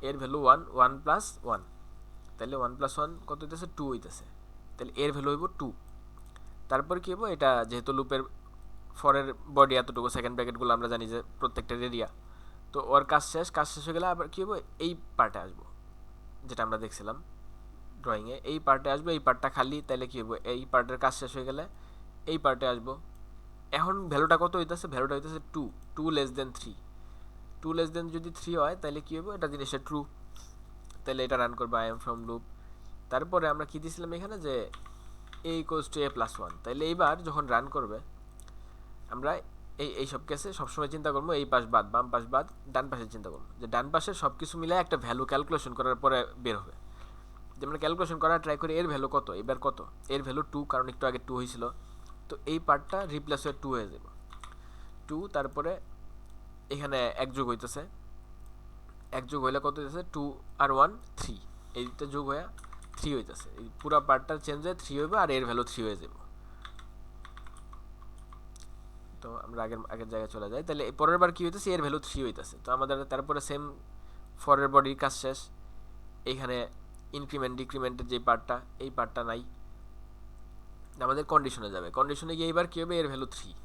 এর ভ্যালু 1, 1 প্লাস 1, তাহলে 1 প্লাস 1 কত হইতেছে, 2 হইতেছে, তাহলে এর ভ্যালু হইব 2। তারপর কী হবো, এটা যেহেতু লুপের ফরের বডি এতটুকু, সেকেন্ড ব্র্যাকেটগুলো আমরা জানি যে প্রত্যেকটা এরিয়া, তো ওর কাজ শেষ, কাজ শেষ হয়ে গেলে আবার কী হবো, এই পার্টে আসবো যেটা আমরা দেখছিলাম ড্রয়িংয়ে, এই পার্টে আসবো, এই পার্টটা খালি, তাহলে কী হবো, এই পার্টের কাজ শেষ হয়ে গেলে এই পার্টে আসবো। এখন ভ্যালুটা কত হইতেছে, ভ্যালুটা হইতেছে 2, 2 লেস দেন 3, 2 লেস দেন যদি 3 হয় তাহলে কী হবো, এটা জিনিসটা ট্রু, তাহলে এটা রান করবো আই এম ফ্রম লুপ। তারপরে আমরা কী দিয়েছিলাম এখানে, যে এ ইকুয়ালস টু a+1, তাহলে এইবার যখন রান করবে আমরা এই সব কেসে সবসময় চিন্তা করবো এই পাশ বাদ, বাম পাশ বাদ, ডান পাশে চিন্তা করবো, যে ডান পাশের সব কিছু মিলে একটা ভ্যালু ক্যালকুলেশন করার পরে বের হবে। যে আমরা ক্যালকুলেশন করার ট্রাই করি, এর ভ্যালু কত, এবার কত, এর ভ্যালু 2, কারণ একটু আগে 2 হয়েছিল, তো এই পার্টটা রিপ্লেস হয়ে 2 হয়ে যাবে, 2। তারপরে এখানে এক যোগ হইতেছে, এক যোগ হইলে কত হইতেছে, 2 আর 1 3, এইটা যোগ হয়ে 3 হইতেছে, এই পুরো পার্টটা চেঞ্জ হয়ে 3 হইবে, আর এর ভ্যালু 3 হয়ে যাবে। তো আমরা আগের জায়গায় চলে যাই, তাহলে পরের বার কী হইতেছে, এর ভ্যালু 3 হইতেছে, তো আমাদের তারপরে সেম ফরের বডির কাজ শেষ, এইখানে ইনক্রিমেন্ট ডিক্রিমেন্টের যে পার্টটা, এই পার্টটা নাই, আমাদের কন্ডিশনে যাবে, কন্ডিশনে গিয়ে এবার কী হবে, এর ভ্যালু 3,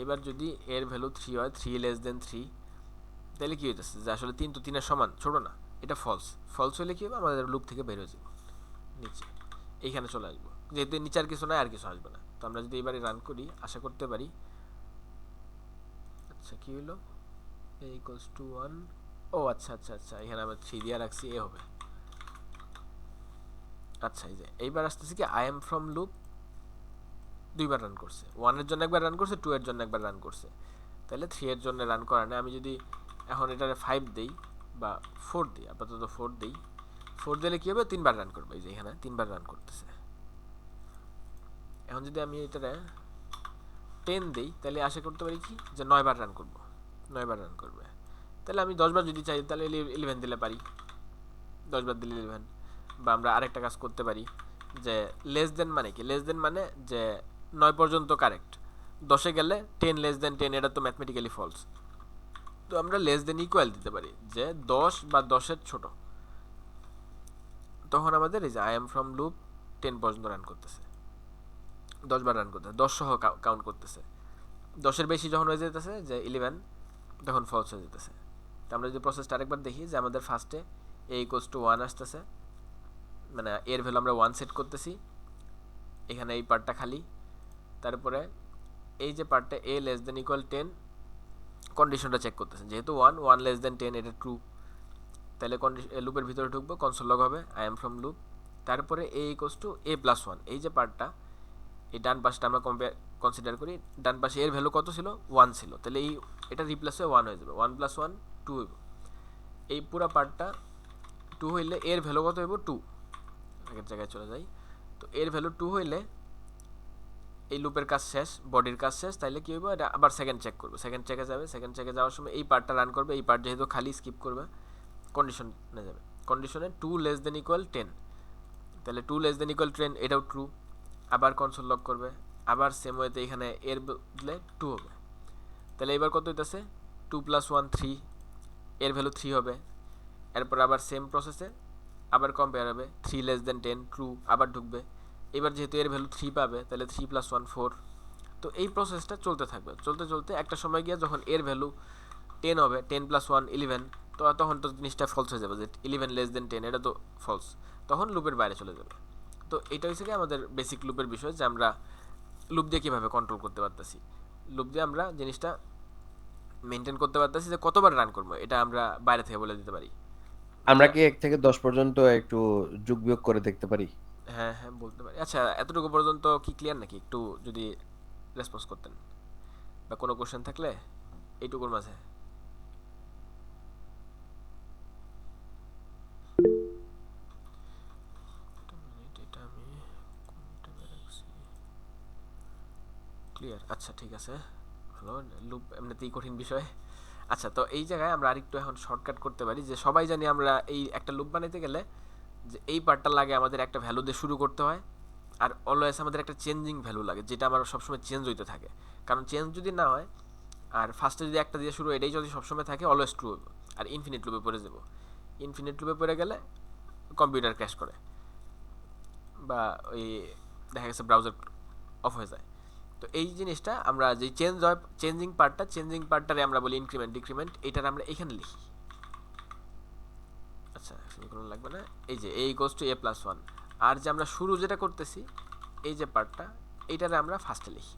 এবার যদি এর ভ্যালু 3 হয়, 3 লেস দেন 3, তাহলে কী হইতেছে, যে আসলে 3 তো 3-এর সমান, ছোটো না, এটা ফলস, ফলস হলে কী হবে, আমাদের লুপ থেকে বের হয়ে যাবে। নিচে এইখানে চলে আসবো, যেহেতু নিচে আর কিছু নাই, আর কিছু আসবে না। তো আমরা যদি এবারে রান করি আশা করতে পারি। আচ্ছা কি হলো, a ইকুয়ালস টু 1, ও আচ্ছা আচ্ছা আচ্ছা, এখানে আমরা 3 দিয়ে রাখছি, এ হবে। আচ্ছা এই যে এইবার আসতেছে কি আই এম ফ্রম লুপ দুইবার রান করছে, 1 এর জন্য একবার রান করছে, 2 এর জন্য একবার রান করছে, তাহলে 3 এর জন্য রান করা নেই। আমি যদি এখন এটারে 5 দেই বা 4 দিই, আপাতত 4 দিই, 4 দিলে কি হবে, 3 বার রান করবে, এই যে এখানে 3 বার রান করতেছে। এখন যদি আমি এটারে 10 দেই, তাহলে আশা করতে পারি কি যে 9 বার রান করব, 9 বার রান করবে। তাহলে আমি 10 বার যদি চাই তাহলে 11 দিলে পারি, 10 বার দিলে 11। বা আমরা আরেকটা কাজ করতে পারি যে লেস দেন মানে কি, লেস দেন মানে যে 9 পর্যন্ত কারেক্ট, 10 গেলে 10 লেস দেন 10, এটা তো ম্যাথমেটিক্যালি ফলস। তো আমরা লেস দেন ইকুয়াল দিতে পারি যে 10 বা 10-এর ছোট, তখন আমাদের এই যে আই এম ফ্রম লুপ 10 পর্যন্ত রান করতেছে, 10 বার রান করতেছে, 10 সহ কাউন্ট করতেছে। 10-এর বেশি যখন হয়ে যেতেছে যে 11, তখন ফলস হয়ে যেতেছে। তো আমরা যদি প্রসেসটা আরেকবার দেখি যে আমাদের ফার্স্টে এ ইকুয়ালস টু 1 আসতেছে, মানে এর ভ্যালু আমরা 1 সেট করতেছি, এখানে এই পার্টটা খালি। তারপরে এই যে পার্টটা এ লেস দেন ইকুয়াল 10, কন্ডিশনটা চেক করতেছেন, যেহেতু 1 লেস দেন 10 এটা ট্রু, তাহলে লুপের ভিতরে ঢুকবো, কনসোল লগ হবে আই এম ফ্রম লুপ। তারপরে এ ইকুয়ালস টু এ প্লাস 1, এই যে পার্টটা, এই ডান পাশটা আমরা কনসিডার করি, ডান পাশে এর ভ্যালু কত ছিল, 1 ছিল, তাহলে এই এটা রিপ্লেস হয়ে 1 হয়ে যাবে, 1 প্লাস 1 2 হইব। এই পুরো পার্টটা 2 হইলে এর ভ্যালু কত হইব, 2, আগের জায়গায় চলে যাই। তো এর ভ্যালু 2 হইলে এই লুপের কাজ শেষ, বডির কাজ শেষ, তাইলে কি হইব, এটা আবার সেকেন্ড চেক করবে, সেকেন্ড চেকে যাবে, সেকেন্ড চেকে যাওয়ার সময় এই পার্টটা রান করবে, এই পার্ট যেহেতু খালি স্কিপ করবে, কন্ডিশনে যাবে, কন্ডিশনে 2 লেস দেন ইকুয়াল 10, তাহলে 2 লেস দেন ইকুয়াল 10 এটাও ট্রু, আবার কনসোল লক করবে, আবার সেম ওয়েতে এখানে এর বদলে 2 হবে, তাহলে এবার কত হইতেছে, 2 প্লাস 1 3, এর ভ্যালু 3 হবে। এরপর আবার সেম প্রসেসে আবার কম্পেয়ার হবে, 3 লেস দেন 10 ট্রু, আবার ঢুকবে, এবার যেহেতু এর ভ্যালু 3 পাবে, তাহলে 3 প্লাস 1 4। তো এই প্রসেসটা চলতে থাকবে, চলতে চলতে একটা সময় গিয়ে যখন এর ভ্যালু 10 হবে, 10 প্লাস 1 11, তো তখন তো জিনিসটা ফলস হয়ে যাবে, যে 11 লেস দেন 10 এটা তো ফলস, তখন লুপের বাইরে চলে যাবে। তো এটা হচ্ছে কি আমাদের বেসিক লুপের বিষয়, যে আমরা লুপ দিয়ে কীভাবে কন্ট্রোল করতে পারতেছি, লুপ দিয়ে আমরা জিনিসটা মেনটেন করতে পারতেছি, যে কতবার রান করবো এটা আমরা বাইরে থেকে বলে দিতে পারি। আমরা যে কি 1 থেকে 10 পর্যন্ত একটু যোগ বিয়োগ করে দেখতে পারি? হ্যাঁ হ্যাঁ বলতে পারি। আচ্ছা এতটুকু পর্যন্ত কি ক্লিয়ার নাকি, একটু যদি রেসপন্স করতেন, বা কোনো কোশ্চেন থাকলে এইটুকুর মাঝে। এটা আমি ক্লিয়ার, আচ্ছা ঠিক আছে, ভালো। লুপ এমনিতেই কঠিন বিষয়। আচ্ছা তো এই জায়গায় আমরা আরেকটু এখন শর্টকাট করতে পারি, যে সবাই জানি আমরা এই একটা লুপ বানাইতে গেলে যে এই পার্টটা লাগে আমাদের একটা ভ্যালু দিয়ে শুরু করতে হয়, আর অলওয়েজ আমাদের একটা চেঞ্জিং ভ্যালু লাগে, যেটা আমার সবসময় চেঞ্জ হইতে থাকে, কারণ চেঞ্জ যদি না হয়, আর ফার্স্টে যদি একটা দিয়ে শুরু, এটাই যদি সবসময় থাকে, অলওয়েজ ট্রু হবে, আর ইনফিনিট লুপে পড়ে যাব। ইনফিনিট লুপে পড়ে গেলে কম্পিউটার ক্র্যাশ করে, বা ওই দেখা গেছে ব্রাউজার অফ হয়ে যায়। তো এই জিনিসটা আমরা যে চেঞ্জিং পার্টটারে আমরা বলি ইনক্রিমেন্ট ডিক্রিমেন্ট, এটার আমরা এখানে লিখি। আচ্ছা সেমিকোলন লাগবে না, এই যে এ ইকুয়ালস টু এ প্লাস 1, আর যে আমরা শুরু যেটা করতেছি এই যে পার্টটা, এইটারে আমরা ফার্স্টে লিখি।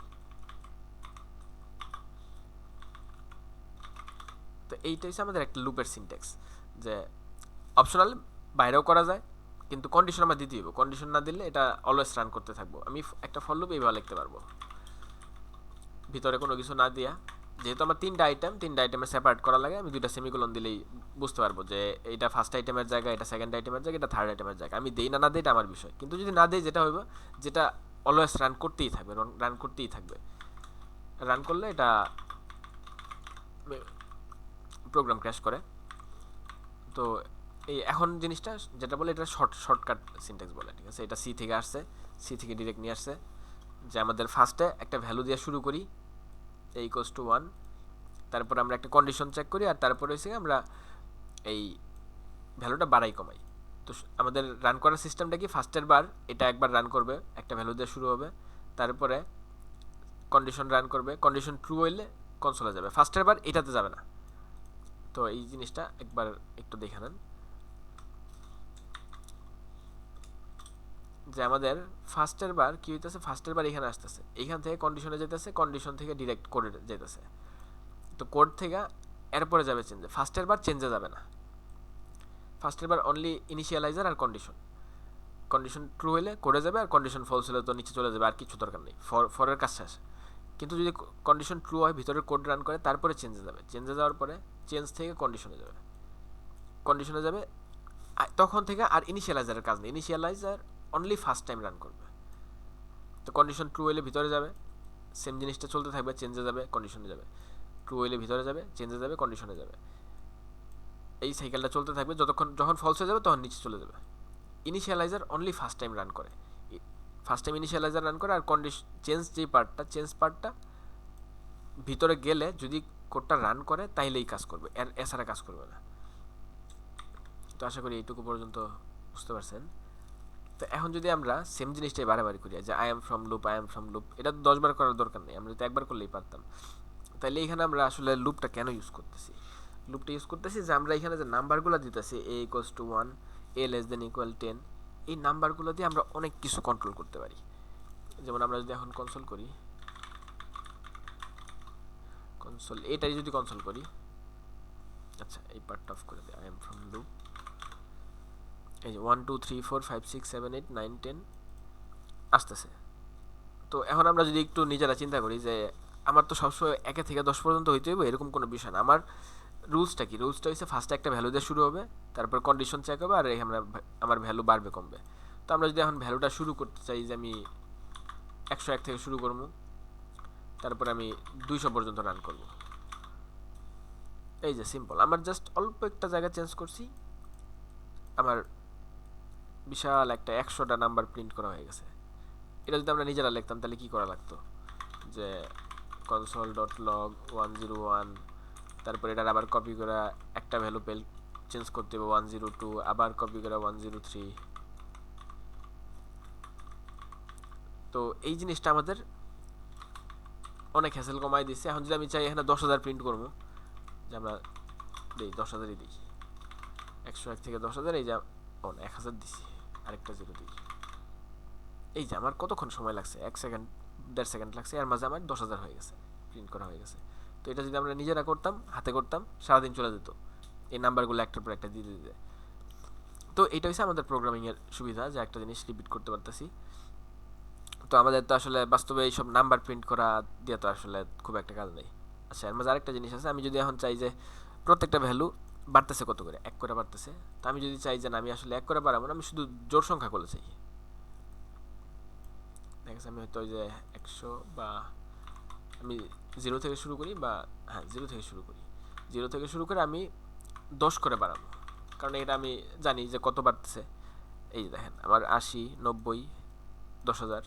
তো এইটা হচ্ছে আমাদের একটা লুপের সিনট্যাক্স, যে অপশনাল বাইরেও করা যায়, কিন্তু কন্ডিশন আমরা দিতে হবে, কন্ডিশন না দিলে এটা অলওয়েজ রান করতে থাকবো। আমি একটা ফর লুপ এইভাবে লিখতে পারবো, ভিতরে কোনো কিছু না দিয়া, যেহেতু আমার তিনটা আইটেমে সেপারেট করা লাগে, আমি দুইটা সেমিকোলন দিলেই বুঝতে পারবো যে এটা ফার্স্ট আইটেমের জায়গা, এটা সেকেন্ড আইটেমের জায়গা, এটা থার্ড আইটেমের জায়গা। আমি দেই না না দেই এটা আমার বিষয়, কিন্তু যদি না দেই যেটা হইব, যেটা অলওয়েজ রান করতেই থাকবে, রান করলে এটা প্রোগ্রাম ক্র্যাশ করে। তো এই এখন জিনিসটা যেটা বলে এটা শর্টকাট সিনট্যাক্স বলে, ঠিক আছে, এটা সি থেকে আসছে, সি থেকে ডিরেক্ট নিয়ে আসছে, যে আমাদের ফার্স্টে একটা ভ্যালু দিয়ে শুরু করি, এ ইকুয়ালস টু 1, তারপর আমরা একটা কন্ডিশন চেক করি, আর তারপরে হচ্ছে আমরা এই ভ্যালুটা বাড়াই কমাই। তো আমাদের রান করার সিস্টেমটা কি, ফার্স্টের বার এটা একবার রান করবে, একটা ভ্যালু দিয়ে শুরু হবে, তারপরে কন্ডিশন রান করবে, কন্ডিশন ট্রু হইলে কনসোলে যাবে, ফার্স্টের বার এটাতে যাবে না। তো এই জিনিসটা একবার একটু দেখে নেন। যে আমাদের ফার্স্টের বার কি হইতেছে, ফার্স্টের বার এখানে আসতেছে, এইখান থেকে কন্ডিশনে যেতেছে, কন্ডিশন থেকে ডিরেক্ট কোডে যেতেছে। তো কোড থেকে এরপরে যাবে চেঞ্জে, ফার্স্টের বার চেঞ্জে যাবে না, ফার্স্টের বার অনলি ইনিশিয়ালাইজার আর কন্ডিশন। কন্ডিশন ট্রু হলে কোডে যাবে, আর কন্ডিশন ফলস হলে তো নিচে চলে যাবে, আর কিছু দরকার নেই, ফরের কাজ শেষ। কিন্তু যদি কন্ডিশন ট্রু হয়, ভিতরের কোড রান করে, তারপরে চেঞ্জে যাবে, চেঞ্জে যাওয়ার পরে চেঞ্জ থেকে কন্ডিশনে যাবে, কন্ডিশনে যাবে, তখন থেকে আর ইনিশিয়ালাইজারের কাজ নেই, initialiser only first time run করবে। তো কন্ডিশন ট্রু হলে ভিতরে যাবে, সেম জিনিসটা চলতে থাকবে, চেঞ্জে যাবে, কন্ডিশনে যাবে, ট্রু হলে ভিতরে যাবে, চেঞ্জে যাবে, কন্ডিশনে যাবে, এই সাইকেলটা চলতে থাকবে, যখন ফলস হয়ে যাবে তখন নিচে চলে যাবে। Initialiser only first time run করে, ফার্স্ট টাইম ইনিশিয়ালাইজার রান করে, আর কন্ডিশন চেঞ্জ যেই পার্টটা, চেঞ্জ পার্টটা ভিতরে গেলে যদি কোডটা রান করে তাইলেই কাজ করবে, এছাড়া কাজ করবে না। তো আশা করি এইটুকু পর্যন্ত বুঝতে পারছেন। তো এখন যদি আমরা সেম জিনিসটাই বারে করি, যে I am from loop, I am from loop, এটা তো 10 বার করার দরকার নেই, আমরা যদি একবার করলেই পারতাম। তাইলে এখানে আমরা আসলে লুপটা কেন ইউজ করতেছি? লুপটা ইউজ করতেছি যে আমরা এখানে যে নাম্বারগুলো দিতেছি, a = 1, a <= 10, এই নাম্বারগুলো দিয়ে আমরা অনেক কিছু কন্ট্রোল করতে পারি। যেমন আমরা যদি এখন কনসোল করি, কনসোল এটাই যদি কনসোল করি, আচ্ছা এই পার্টটা অফ করে দিই, আই এম ফ্রম লুপ, এই যে 1 2 3 4 5 6 7 8 9 10 আসতেছে। তো এখন আমরা যদি একটু নিজেরা চিন্তা করি যে আমার তো সবসময় 1 থেকে 10 পর্যন্ত হইতে হইব, এরকম কোনো বিষয় না। আমার রুলসটা কি? রুলসটা হচ্ছে ফার্স্টে একটা ভ্যালু দিয়ে শুরু হবে, তারপর কন্ডিশন চেক হবে, আর আমার ভ্যালু বাড়বে কমবে। তো আমরা যদি এখন ভ্যালুটা শুরু করতে চাই, যে আমি 101 থেকে শুরু করবো, তারপর আমি 200 পর্যন্ত রান করব, এই যে সিম্পল, আমার জাস্ট অল্প একটা জায়গা চেঞ্জ করছি, আমার বিশাল একটা 100টা নাম্বার প্রিন্ট করা হয়ে গেছে। এটা যদি আমরা নিজেরা লিখতাম তাহলে কি করা লাগতো, যে console.log 101, তারপর এটার আবার কপি করে একটা ভ্যালু চেঞ্জ করতে হবে 102, আবার কপি করে 103। তো এই জিনিসটা আমাদের অনেক হ্যাসেল কমাই দিচ্ছে। এখন যদি আমি চাই এখানে 10,000 প্রিন্ট করবো, যে আমরা দিই 10,000ই দিই, 101 থেকে 10,000, এই যে 1000 দিছি, আরেকটা জিরো দিই, এই যে আমার কতক্ষণ সময় লাগছে, 1 সেকেন্ড 1.5 সেকেন্ড লাগছে, এর মাঝে আমার 10,000 হয়ে গেছে, প্রিন্ট করা হয়ে গেছে। তো এটা যদি আমরা নিজেরা করতাম, হাতে করতাম, সারাদিন চলে যেত এই নাম্বারগুলো একটার পর একটা দিতে দিতে। তো এটা হচ্ছে আমাদের প্রোগ্রামিংয়ের সুবিধা, যে একটা জিনিস রিপিট করতে পারতেছি। তো আমাদের তো আসলে বাস্তবে এইসব নাম্বার প্রিন্ট করা দিয়ে তো আসলে খুব একটা কাজ নেই। আচ্ছা, এর মাঝে আরেকটা জিনিস আছে, আমি যদি এখন চাই যে প্রত্যেকটা ভ্যালু বাড়তেছে কত করে, 1 করে বাড়তেছে, তো আমি যদি চাই যে না আমি আসলে 1 করে বাড়াবো না, আমি শুধু জোড় সংখ্যা করলে চাই, দেখেছি আমি হয়তো ওই যে 100, বা আমি 0 থেকে শুরু করি, বা হ্যাঁ 0 থেকে শুরু করি, 0 থেকে শুরু করে আমি 10 করে বাড়াবো, কারণ এটা আমি জানি যে কত বাড়তেছে। এই যে দেখেন আমার 80 90 10,000,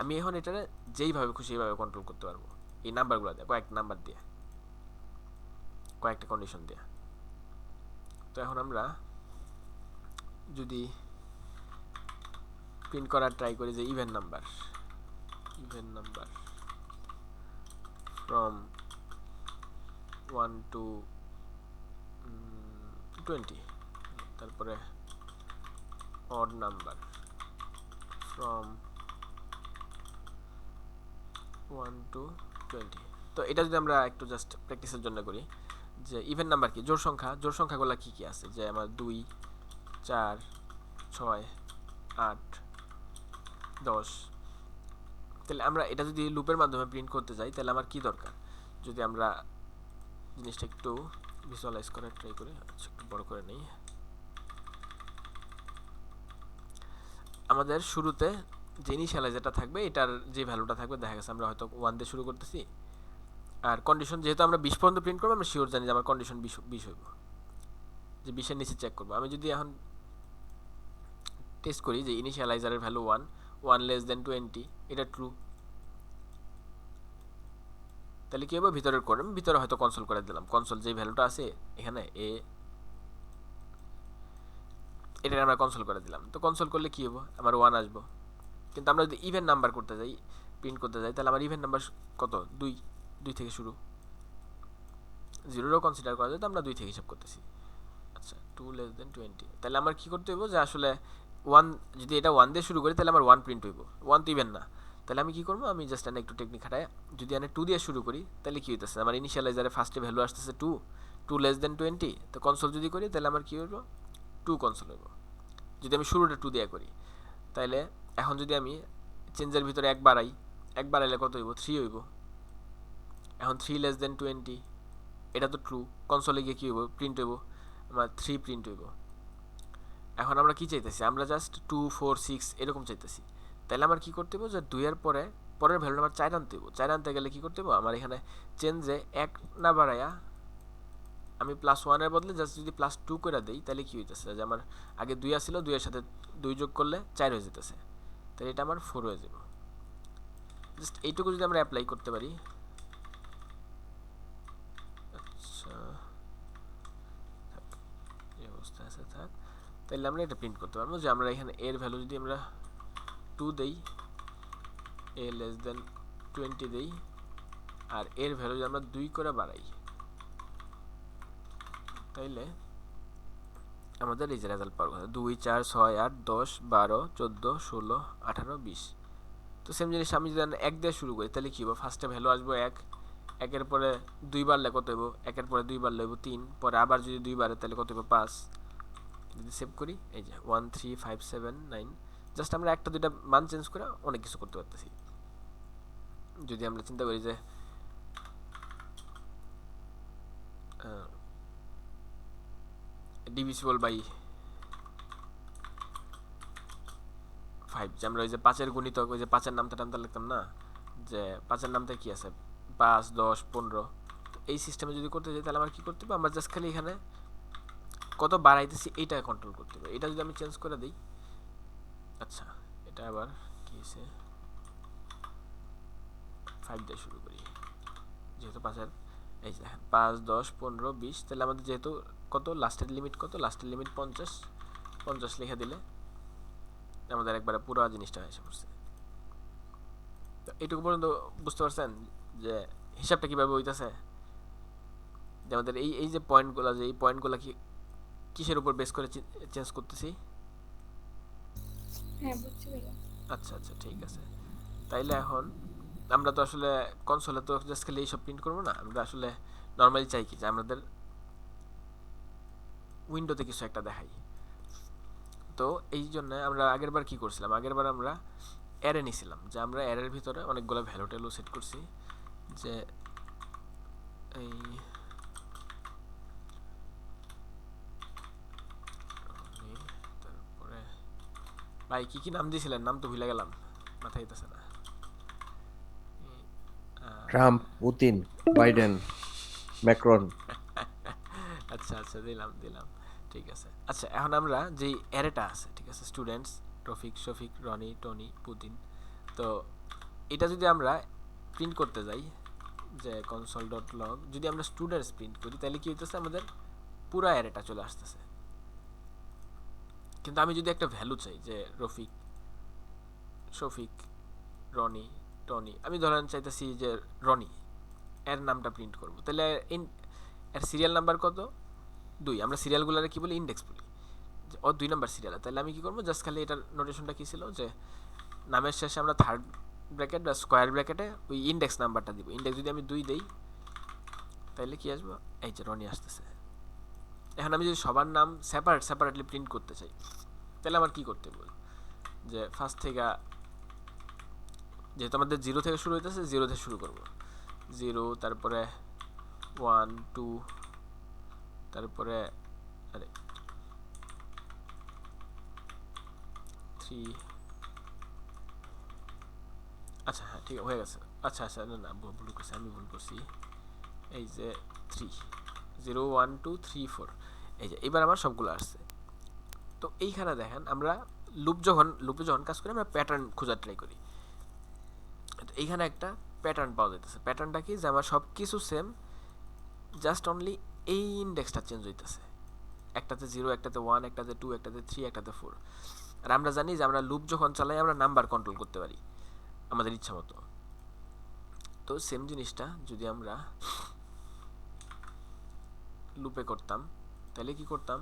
আমি এখন এটা যেইভাবে খুশি এইভাবে কন্ট্রোল করতে পারবো, এই নাম্বারগুলো দিয়ে, কয়েকটা নাম্বার দিয়ে, কয়েকটা কন্ডিশন দিয়ে। তো এখন আমরা যদি প্রিন্ট করার ট্রাই করি যে ইভেন নাম্বার ফ্রম 1 to 20, তারপরে অড নাম্বার ফ্রম 1 to 20। তো এটা যদি আমরা একটু জাস্ট প্র্যাকটিসের জন্য করি, যে ইভেন নাম্বার কি, জোড় সংখ্যাগুলো কি কি আছে, যে আমার 2 4 6 8 10। তাহলে আমরা এটা যদি লুপের মাধ্যমে প্রিন্ট করতে যাই, তাহলে আমার কি দরকার, যদি আমরা জিনিসটা একটু ভিজুয়ালাইজ করার ট্রাই করি, আচ্ছা একটু বড় করে নেই। আমাদের শুরুতে যে ইনিশিয়ালাইজারটা থাকবে, এটার যে ভ্যালুটা থাকবে, দেখা গেছে আমরা হয়তো 1 দিয়ে শুরু করতেছি, আর কন্ডিশন যেহেতু আমরা 20 পর্যন্ত প্রিন্ট করবো, আমরা শিওর জানি যে আমার কন্ডিশন 20 হইব, যে 20-এর নিচে চেক করবো। আমি যদি এখন টেস্ট করি যে ইনিশিয়ালাইজারের ভ্যালু 1 <20, এটা ট্রু, তাহলে কি হবে, ভিতরের কোড আমি ভিতরে হয়তো কনসোল করে দিলাম, কনসোল যে ভ্যালুটা আছে এখানে এটা আমরা কনসোল করে দিলাম। তো কনসোল করলে কি হবে, আমার 1 আসবো। কিন্তু আমরা যদি ইভেন নাম্বার করতে যাই, প্রিন্ট করতে যাই, তাহলে আমার ইভেন নাম্বার কত, 2 থেকে শুরু, 0-ও কনসিডার করা যায়, তো আমরা 2 থেকে হিসাব করতেছি। আচ্ছা 2 <20, তাহলে আমার কি করতে হবে, যে আসলে ওয়ান, যদি এটা ওয়ান দিয়ে শুরু করি তাহলে আমার ওয়ান প্রিন্ট হইব, ওয়ান তো ইভেন না। তাহলে আমি কি করবো, আমি জাস্ট এনে একটু টেকনিক খাটাই, যদি এনে টু দিয়ে শুরু করি তাহলে কি হইতেছে, আমার ইনিশিয়ালাইজারে ফার্স্টে ভ্যালু আসতেছে টু, টু লেস দেন 20, তো কনসোল যদি করি তাহলে আমার কি হইব, টু কনসোল হইব, যদি আমি শুরুটা টু দিয়ে করি। তাইলে এখন যদি আমি চেঞ্জের ভিতরে এক বাড়াই, এক বাড়াইলে কত হইব, থ্রি হইব। এখন থ্রি লেস দেন 20, এটা তো ট্রু, কনসোলে গিয়ে কী হইব, প্রিন্ট হইব, আমার থ্রি প্রিন্ট হইব। এখন আমরা কি চাইতেছি, আমরা জাস্ট 2 4 6 এরকম চাইতেছি। তাহলে আমার কি করতে হবে, যে দুইয়ের পরে পরের ভ্যালু আমার চার আনতে হবে, চার আনতে গেলে কি করতে হবে, আমার এখানে চেঞ্জে এক না বাড়াইয়া আমি +1 বদলে জাস্ট যদি +2 করে দিই, তাহলে কি হইতেছে, যে আমার আগে 2 আসছিল, 2 এর সাথে 2 যোগ করলে 4 হয়ে যেতেছে, তাহলে এটা আমার 4 হয়ে যাবে। জাস্ট এইটুকু যদি আমরা অ্যাপ্লাই করতে পারি, আচ্ছা এই অবস্থা আছে থাক, তাহলে আমরা এটা প্রিন্ট করতে পারবো যে আমরা এখানে এর ভ্যালু যদি আমরা 2 দেই, a লেস দেন 20 দেই, আর এর ভ্যালু যদি আমরা 2 করে বাড়াই, তাইলে আমাদের এই যে রেজাল্ট পাওয়ার কথা 2 4 6 8 10 12 14 16 18 20। তো সেম জিনিস আমি যদি 1 দিয়ে শুরু করি তাহলে কি হবে, ফার্স্টে ভ্যালু আসবো 1, একের পরে 2 বাড়লে কত হইব, একের পরে 2 বাড়লে হইব 3, পরে আবার যদি 2 বাড়ে তাহলে কত হইব 5। যদি সেভ করি, এই যে 1 3 5 7 9, জাস্ট আমরা একটা দুইটা মান চেঞ্জ করে অনেক কিছু করতে পারতেছি। যদি আমরা চিন্তা করি যে ডিভিজিবল বাই 5, যে আমরা ওই যে 5-এর গুণিতক, ওই যে 5-এর নামটা টামটা লিখতাম না, যে 5-এর নামটা কি আছে, 5 10 15, এই সিস্টেমে যদি করতে যাই তাহলে আমার কি করতে হবে, আমরা জাস্ট খালি এখানে কত বাড়াইতেছি এইটা কন্ট্রোল করতে হবে। এটা যদি আমি চেঞ্জ করে দিই, আচ্ছা এটা আবার কি হয়েছে, 5 দিয়ে শুরু করি, যেহেতু 5-এর, এই যে দেখেন 5 10 15 20, তাহলে আমাদের যেহেতু কত লাস্টের লিমিট, কত লাস্টের লিমিট 50, 50 লিখে দিলে আমাদের একবারে পুরো জিনিসটা এসে পড়ছে। তো এইটুকু পর্যন্ত বুঝতে পারছেন যে হিসাবটা কীভাবে হইতেছে, যে আমাদের এই এই যে পয়েন্টগুলো, যে এই পয়েন্টগুলো কি কিসের উপর বেস করে চেঞ্জ করতেছি। হ্যাঁ বুঝছি ভাইয়া। আচ্ছা আচ্ছা ঠিক আছে। তাইলে এখন আমরা তো আসলে কনসোলে তো জাস্ট খালি এইসব প্রিন্ট করবো না, আমরা আসলে নর্মালি চাই কি যে আমাদের উইন্ডোতে কিছু একটা দেখাই। তো এই জন্য আমরা আগের বার কি করছিলাম, আগের বার আমরা অ্যারে নিছিলাম, যে আমরা অ্যারের ভিতরে অনেকগুলো ভ্যালু ট্যালু সেট করছি, যে এই তারপরে ভাই কি কি নাম দিয়েছিলেন, নাম তো ভুলে গেলাম, মাথায় যেতেছে না। Trump, Putin, Biden, Macron. আচ্ছা আচ্ছা দিলাম দিলাম, ঠিক আছে। আচ্ছা এখন আমরা যেই অ্যারেটা আছে, ঠিক আছে, students Rafiq Shafiq Roni Tony Putin, তো এটা যদি আমরা প্রিন্ট করতে যাই, যে কনসোল ডট লগ যদি আমরা স্টুডেন্টস প্রিন্ট করি, তাহলে কি হইতেছে, আমাদের পুরো অ্যারেটা চলে আসতেছে। কিন্তু আমি যদি একটা ভ্যালু চাই, যে রফিক শফিক রনি টনি, আমি ধরেন চাইতেছি যে রনি এর নামটা প্রিন্ট করব, তাহলে এর সিরিয়াল নাম্বার কত, 2, আমরা সিরিয়ালগুলোরে কি বলি, ইন্ডেক্স বলি, যে ও 2 নাম্বার সিরিয়াল। তাহলে আমি কি করবো, জাস্ট খালি এটার নোটেশনটা কি ছিল, যে নামের শেষে আমরা থার্ড ব্র্যাকেট বা স্কোয়ার ব্র্যাকেটে ওই ইন্ডেক্স নাম্বারটা দিব। ইন্ডেক্স যদি আমি 2 দেই, তাহলে কি আসবো, এই যে রনি আসতেছে। এখন আমি যদি সবার নাম সেপারেটলি প্রিন্ট করতে চাই, তাহলে আমার কি করতে হবে, যে ফার্স্ট থেকে, যেহেতু আমাদের 0 থেকে শুরু হইতেছে, 0 থেকে শুরু করব, 0, তারপরে 1 2, তারপরে আরে 3, আচ্ছা হ্যাঁ ঠিক হয়ে গেছে। আচ্ছা আচ্ছা না না ভুল করছি, আমি ভুল করছি, এই যে 3 0 1 2 3 4, এই যে এবার আমার সবগুলো আসছে। তো এইখানে দেখেন আমরা লুপে যখন কাজ করি, আমরা প্যাটার্ন খোঁজার ট্রাই করি। তো এইখানে একটা প্যাটার্ন পাওয়া যাইতেছে। প্যাটার্নটা কি, যে আমার সব কিছু সেম, জাস্ট অনলি এই ইন্ডেক্সটা চেঞ্জ হইতেছে, একটাতে 0 একটাতে 1 একটাতে 2 একটাতে 3 একটাতে 4। আর আমরা জানি যে আমরা লুপ যখন চালাই আমরা নাম্বার কন্ট্রোল করতে পারি আমাদের ইচ্ছা মতো। তো সেম জিনিসটা যদি আমরা লুপে করতাম, তাহলে কি করতাম,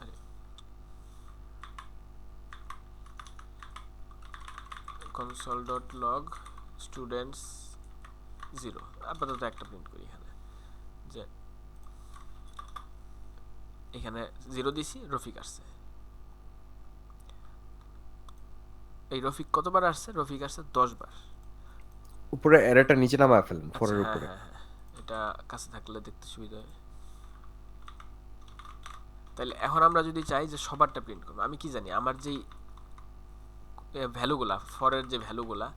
আরে কনসোল ডট লগ স্টুডেন্টস 0 আপাতত একটা প্রিন্ট করি এখানে যে এখানে 0 দিছি, রফিক আসছে। এই রফিক কতবার আসছে? রফিক আসছে 10 বার। উপরে অ্যারেটা নিচে নামায় ফেলেন আচ্ছা, ফোরের হ্যাঁ উপরে। হ্যাঁ হ্যাঁ, এটা কাছে থাকলে দেখতে সুবিধা হয়। তাহলে এখন আমরা যদি চাই যে সবারটা প্রিন্ট করবো, আমি কি জানি আমার যেই ভ্যালুগুলা, ফরের যে ভ্যালুগুলা,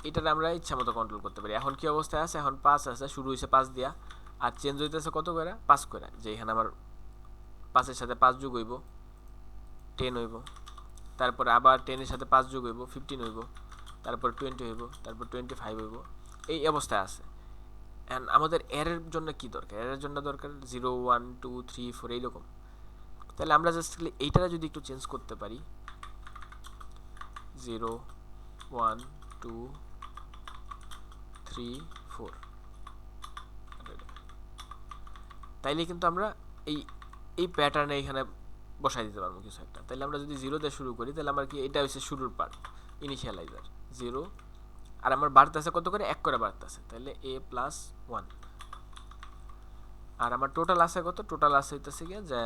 এটার আমরা ইচ্ছা মতো কন্ট্রোল করতে পারি। এখন কি অবস্থায় আছে? এখন 5 আছে, শুরু হয়েছে 5 দিয়া, আর চেঞ্জ হইতেছে কত করে? 5 করে। যে এখানে আমার 5-এর সাথে 5 যোগ হইব 10 হইব, তারপরে আবার 10-এর সাথে 5 যোগ হইব 15 হইব, তারপর 20 হইব, তারপর 25 হইব। এই অবস্থায় আছে। অ্যান্ড আমাদের এর জন্য কি দরকার? এর জন্য দরকার 0 1 2 3 4 এইরকম। তাহলে আমরা জাস্ট এইটারা যদি একটু চেঞ্জ করতে পারি, 0 1 2 3 4, তাইলে কিন্তু আমরা এই এই প্যাটার্নে এখানে বসাই দিতে পারবো কিছু একটা। তাহলে আমরা যদি 0 দিয়ে শুরু করি, তাহলে আমার কি এটা হচ্ছে শুরুর পার্ট, ইনিশিয়ালাইজার 0, আর আমার বাড়তেছে কত করে? 1 করে বাড়তেছে। তাহলে a প্লাস 1, আর আমার টোটাল আছে কত? টোটাল আছে হইতেছে গিয়ে যে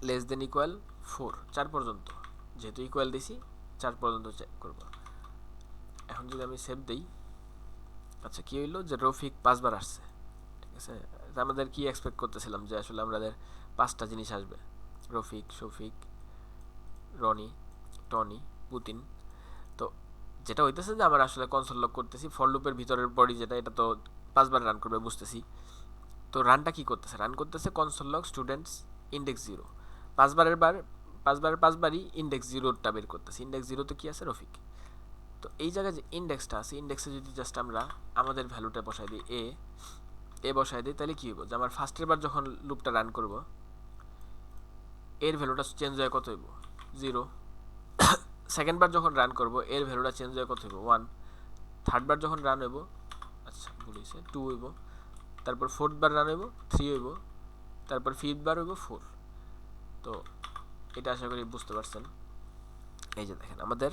লেস দেন ইকুয়াল 4, 4 পর্যন্ত, যেহেতু ইকুয়াল দিছি 4 পর্যন্ত চেক করব। এখন যদি আমি সেভ দেই, আচ্ছা কি হইলো যে রফিক 5 বার আসছে, ঠিক আছে। আমাদের কি এক্সপেক্ট করতেছিলাম যে আসলে আমাদের 5টা জিনিস আসবে, রফিক, শফিক, রনি, টনি, পুতিন। তো যেটা হইতেছে যে আমরা আসলে কনসোল লক করতেছি, ফর লুপের ভিতরের বডি যেটা, এটা তো 5 বার রান করবে বুঝতেছি। তো রানটা কি করতেছে? রান করতেছে কনসোল লগ স্টুডেন্টস ইন্ডেক্স 0, 5 বারের 5 বারই ইন্ডেক্স 0টা বের করতেছে। ইন্ডেক্স 0তে কি আছে? রফিক। তো এই জায়গায় যে ইন্ডেক্সটা আছে, ইন্ডেক্সে যদি জাস্ট আমরা আমাদের ভ্যালুটা বসাই দিই, এ বসাই দিই, তাহলে কি হইব যে আমার ফার্স্টের বার যখন লুপটা রান করব, এর ভ্যালুটা চেঞ্জ হয়ে কত হইব? 0। সেকেন্ড বার যখন রান করব, এর ভ্যালুটা চেঞ্জ হয়ে কত হইব? 1। থার্ড বার যখন রান হইব, আচ্ছা ভুল হয়েছে, 2 হইব। তারপর ফোর্থ বার রান হইব 3 হইব, তারপর ফিফথ বার হইব 4। তো এটা আশা করি বুঝতে পারছেন। এই যে দেখেন আমাদের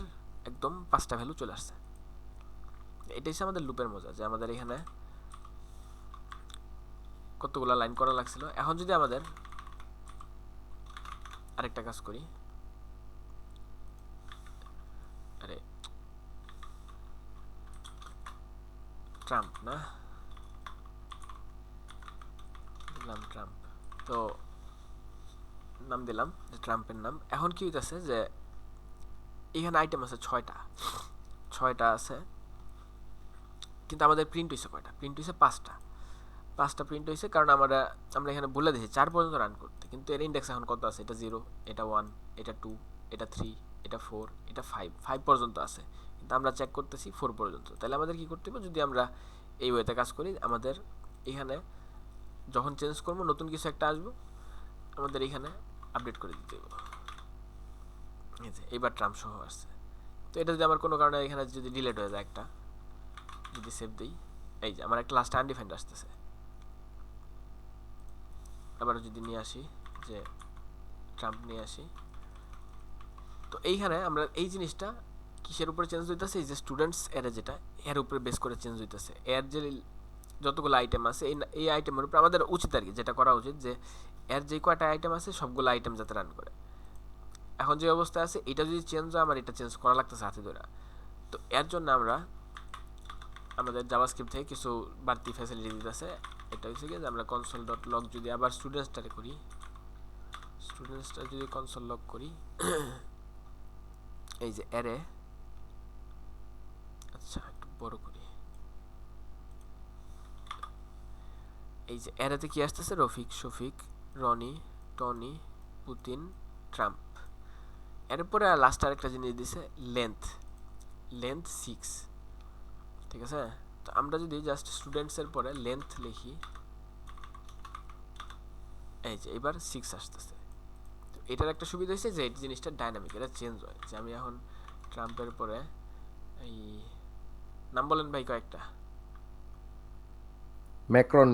একদম 5টা ভ্যালু চলে আসছে। এটাই হচ্ছে আমাদের লুপের মজা, যে আমাদের এখানে কতগুলা লাইন করা লাগছিল। এখন যদি আমাদের আরেকটা কাজ করি, আরে ট্রাম্প না, দিলাম ট্রাম্প, তো নাম দিলাম যে ট্রাম্পের নাম। এখন কি হইতেছে যে এখানে আইটেম আছে 6টা আছে, কিন্তু আমাদের প্রিন্ট হয়েছে কয়টা? প্রিন্ট হয়েছে 5টা প্রিন্ট হয়েছে, কারণ আমরা এখানে বলে দিয়েছি 4 পর্যন্ত রান করতে, কিন্তু এর ইন্ডেক্স এখন কত আছে? এটা 0, এটা 1, এটা 2, এটা 3, এটা 4, এটা 5 পর্যন্ত আছে, কিন্তু আমরা চেক করতেছি 4 পর্যন্ত। তাহলে আমাদের কি করতে হবে? যদি আমরা এই ওয়েতে কাজ করি, আমাদের এখানে যখন চেঞ্জ করবো নতুন কিছু একটা আসবো, আমাদের এখানে আপডেট করে দিতে হবে। এই যে এইবার ট্রাম্প সহ আসছে। তো এটা যদি আমার কোনো কারণে এখানে যদি ডিলেট হয়ে যায় একটা, যদি সেভ দিই, এই যে আমার একটা লাস্ট আনডিফাইন্ড আসতেছে। আবার যদি নিয়ে আসি, যে ট্রাম্প নিয়ে আসি, তো এইখানে আমরা এই জিনিসটা কিসের উপরে চেঞ্জ হইতেছে? এই যে স্টুডেন্টস এর যেটা, এর উপরে বেস করে চেঞ্জ হইতেছে। এর যে যতগুলো আইটেম আছে, এই আইটেমের উপরে আমাদের উচিত আর কি, যেটা করা উচিত, যে এর যে কয়টা আইটেম আছে সবগুলো আইটেম যাতে রান করে। এখন যে অবস্থা আছে, এটা যদি চেঞ্জ হয়, আমার এটা চেঞ্জ করা লাগতেছে হাতে ধরে। তো এর জন্য আমরা আমাদের জাভাস্ক্রিপ্ট থেকে কিছু বাড়তি ফ্যাসিলিটি দিতেছে। এটা হচ্ছে কি যে আমরা কনসোল ডট লগ যদি আবার স্টুডেন্টসটারে করি, স্টুডেন্টসটা যদি কনসোল লগ করি, এই যে অ্যারে, আচ্ছা একটু বড় করি, এই যে অ্যারেতে কি আসতেছে? Rafiq, Shafiq, Roni, Tony, Putin, Trump. এরপরে লাস্ট আরেকটা জিনিস দিছে, লেন্থ 6, ঠিক আছে। তো আমরা যদি জাস্ট স্টুডেন্টসের পরে লেন্থ লিখি, এই যে এবার 6 আসতেছে। তো এটার একটা সুবিধা হচ্ছে যে এই জিনিসটা ডাইনামিক, এটা চেঞ্জ হয়। যে আমি এখন ট্রাম্পের পরে এই নাম বলেন ভাই কয়েকটা। ম্যাক্রন।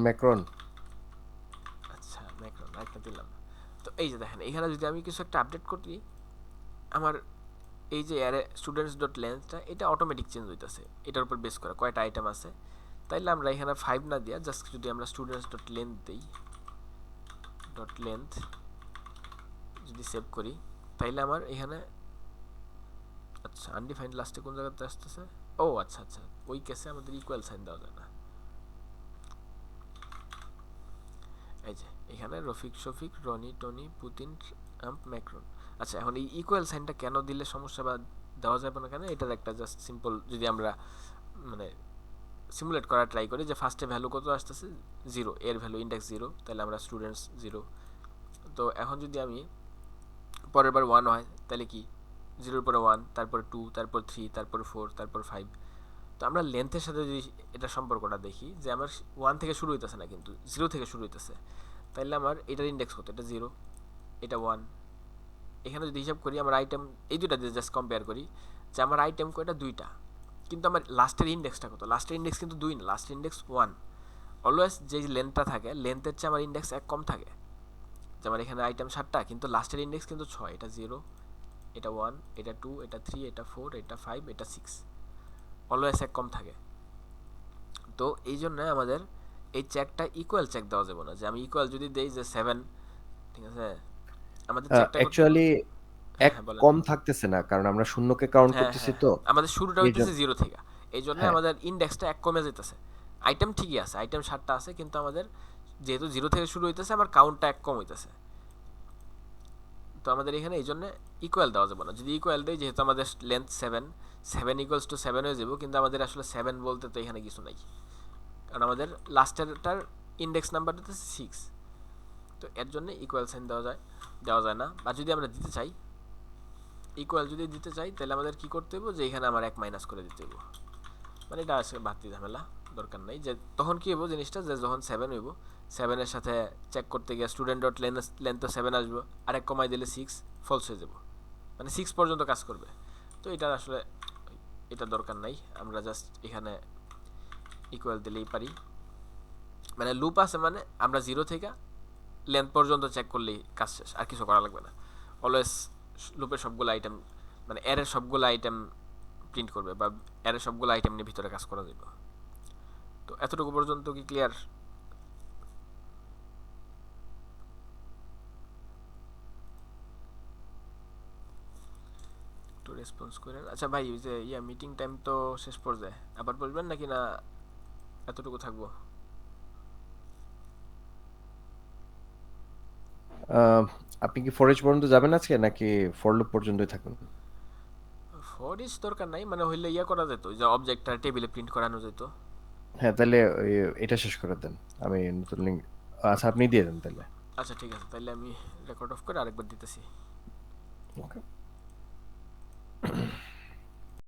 আচ্ছা ম্যাক্রন একটা দিলাম। তো এই যে দেখেন এখানে যদি আমি কিছু একটা আপডেট করি, আমার এই যে অ্যারে স্টুডেন্টস ডট লেন্থটা এটা অটোমেটিক চেঞ্জ হইতেছে এটার উপর বেস করে কয়টা আইটেম আছে। তাইলে আমরা এখানে 5 না দিয়া জাস্ট যদি আমরা স্টুডেন্টস ডট লেন্থ দিই, ডট লেন্থ যদি সেভ করি, তাইলে আমার এখানে আচ্ছা আনডিফাইন্ড লাস্টে কোন জায়গাতে আসতেছে, ও আচ্ছা আচ্ছা ওই কেসে আমাদের ইকুয়াল সাইন দেওয়া যায় না। এই যে এখানে রফিক শফিক রনি টনি পুতিন আম্প ম্যাক্রন। আচ্ছা এখন এই ইকুয়াল সাইনটা কেন দিলে সমস্যা বা দেওয়া যাবে না কেন, এটার একটা জাস্ট সিম্পল যদি আমরা মানে সিমুলেট করা ট্রাই করি যে ফার্স্টে ভ্যালু কত আসতেছে 0, এর ভ্যালু ইন্ডেক্স 0, তাহলে আমরা স্টুডেন্টস 0। তো এখন যদি আমি পরের বার 1 হয় তাহলে কি 0 পরে 1, তারপরে 2, তারপর 3, তারপর 4, তারপর 5। তো আমরা লেন্থের সাথে যদি এটা সম্পর্কটা দেখি যে আমার 1 থেকে শুরু হইতেছে না কিন্তু 0 থেকে শুরু হইতেছে, তাহলে আমার এটার ইন্ডেক্স কত, এটা 0, এটা 1। এখানে যদি হিসাব করি আমার আইটেম এই দুইটা দিয়ে জাস্ট কম্পেয়ার করি যে আমার আইটেম কয়টা, দুইটা, কিন্তু আমার লাস্টের ইন্ডেক্সটা কত, লাস্টের ইন্ডেক্স কিন্তু 2 না, লাস্টের ইন্ডেক্স 1। অলওয়েজ যে লেন্থটা থাকে লেন্থের চেয়ে আমার ইন্ডেক্স 1 কম থাকে। যেমন এখানে আইটেম 7টা কিন্তু লাস্টের ইন্ডেক্স কিন্তু 6, এটা 0, এটা 1, এটা 2, এটা 3, এটা 4, এটা 5, এটা 6, অলওয়েজ 1 কম থাকে। তো এই জন্য আমাদের এই চেকটা ইকুয়াল চেক দেওয়া যাবে না, যে আমি ইকুয়াল যদি দেই যে 7, ঠিক আছে, আমাদের চেকটা করতে হবে। অ্যাকচুয়ালি হ্যাঁ এক হ্যাঁ বলেন। কম থাকতেছে না, কারণ আমরা শূন্যকে কাউন্ট হ্যাঁ করতেছি হ্যাঁ তো। হ্যাঁ আমাদের শুরুটা এই হইতেছে জন্য 0 থেকে, এই জন্য হ্যাঁ, আমাদের ইন্ডেক্সটা 1 কমে যেতেছে। আইটেম ঠিকই আছে, আইটেম 7টা আছে, কিন্তু আমাদের যেহেতু 0 থেকে শুরু হইতেছে আমার কাউন্টটা 1 কম হইতেছে। তো আমাদের এখানে এই জন্য ইকুয়াল দেওয়া যাবে না। যদি ইকুয়াল দেয়, যেহেতু আমাদের লেন্থ 7, 7 ইকুয়ালস টু 7 হয়ে যাবো, কিন্তু আমাদের আসলে 7 বলতে তো এখানে কিছু নাই, কারণ আমাদের লাস্টেরটার ইন্ডেক্স নাম্বারটা হচ্ছে 6। তো এর জন্য ইকুয়াল সাইন দেওয়া যায় না। বা যদি আমরা দিতে চাই ইকুয়াল যদি দিতে চাই, তাহলে আমাদের কি করতে হবে, যে এখানে আমার 1 মাইনাস করে দিতে হবে, মানে এটা আসলে বাড়তি ঝামেলা দরকার নাই। যে তখন কি হইব জিনিসটা, যে যখন 7 হইব, 7-এর সাথে চেক করতে গিয়ে স্টুডেন্ট ডট লেন্থ তো 7 আসবে, আর 1 কমাই দিলে 6 ফলস হয়ে যাব, মানে 6 পর্যন্ত কাজ করবে। তো এটা আসলে এটা দরকার নাই, আমরা জাস্ট এখানে ইকুয়াল দিলেই পারি। মানে লুপ আছে, মানে আমরা 0 থেকে লেন্থ পর্যন্ত চেক করলেই কাজ শেষ, আর কিছু করা লাগবে না। অলওয়েজ লুপের সবগুলো আইটেম, মানে এর সবগুলো আইটেম প্রিন্ট করবে, বা এর সবগুলো আইটেম নিয়ে ভিতরে কাজ করা যাবে। তো এতটুকু পর্যন্ত কি ক্লিয়ার? একটু রেসপন্স করেন। আচ্ছা ভাই, ওই যে মিটিং টাইম তো শেষ পর্যায়ে, আবার বলবেন নাকি না এতটুকু থাকবো? আহ, আপনি কি ফর ইচ পর্যন্ত যাবেন আজকে, নাকি ফর লুপ পর্যন্তই থাকবেন? ফর ইচ দরকার নাই, মানে হইলে করা যেত, ওই যে অবজেক্টটা টেবিলে প্রিন্ট করানো যেত। হ্যাঁ, তাহলে এটা শেষ করে দেন, আমি নতুন লিঙ্ক, আচ্ছা আপনি দিয়ে দেন তাহলে। আচ্ছা ঠিক আছে, তাহলে আমি রেকর্ড অফ করে আরেকবার দিতেছি। ওকে।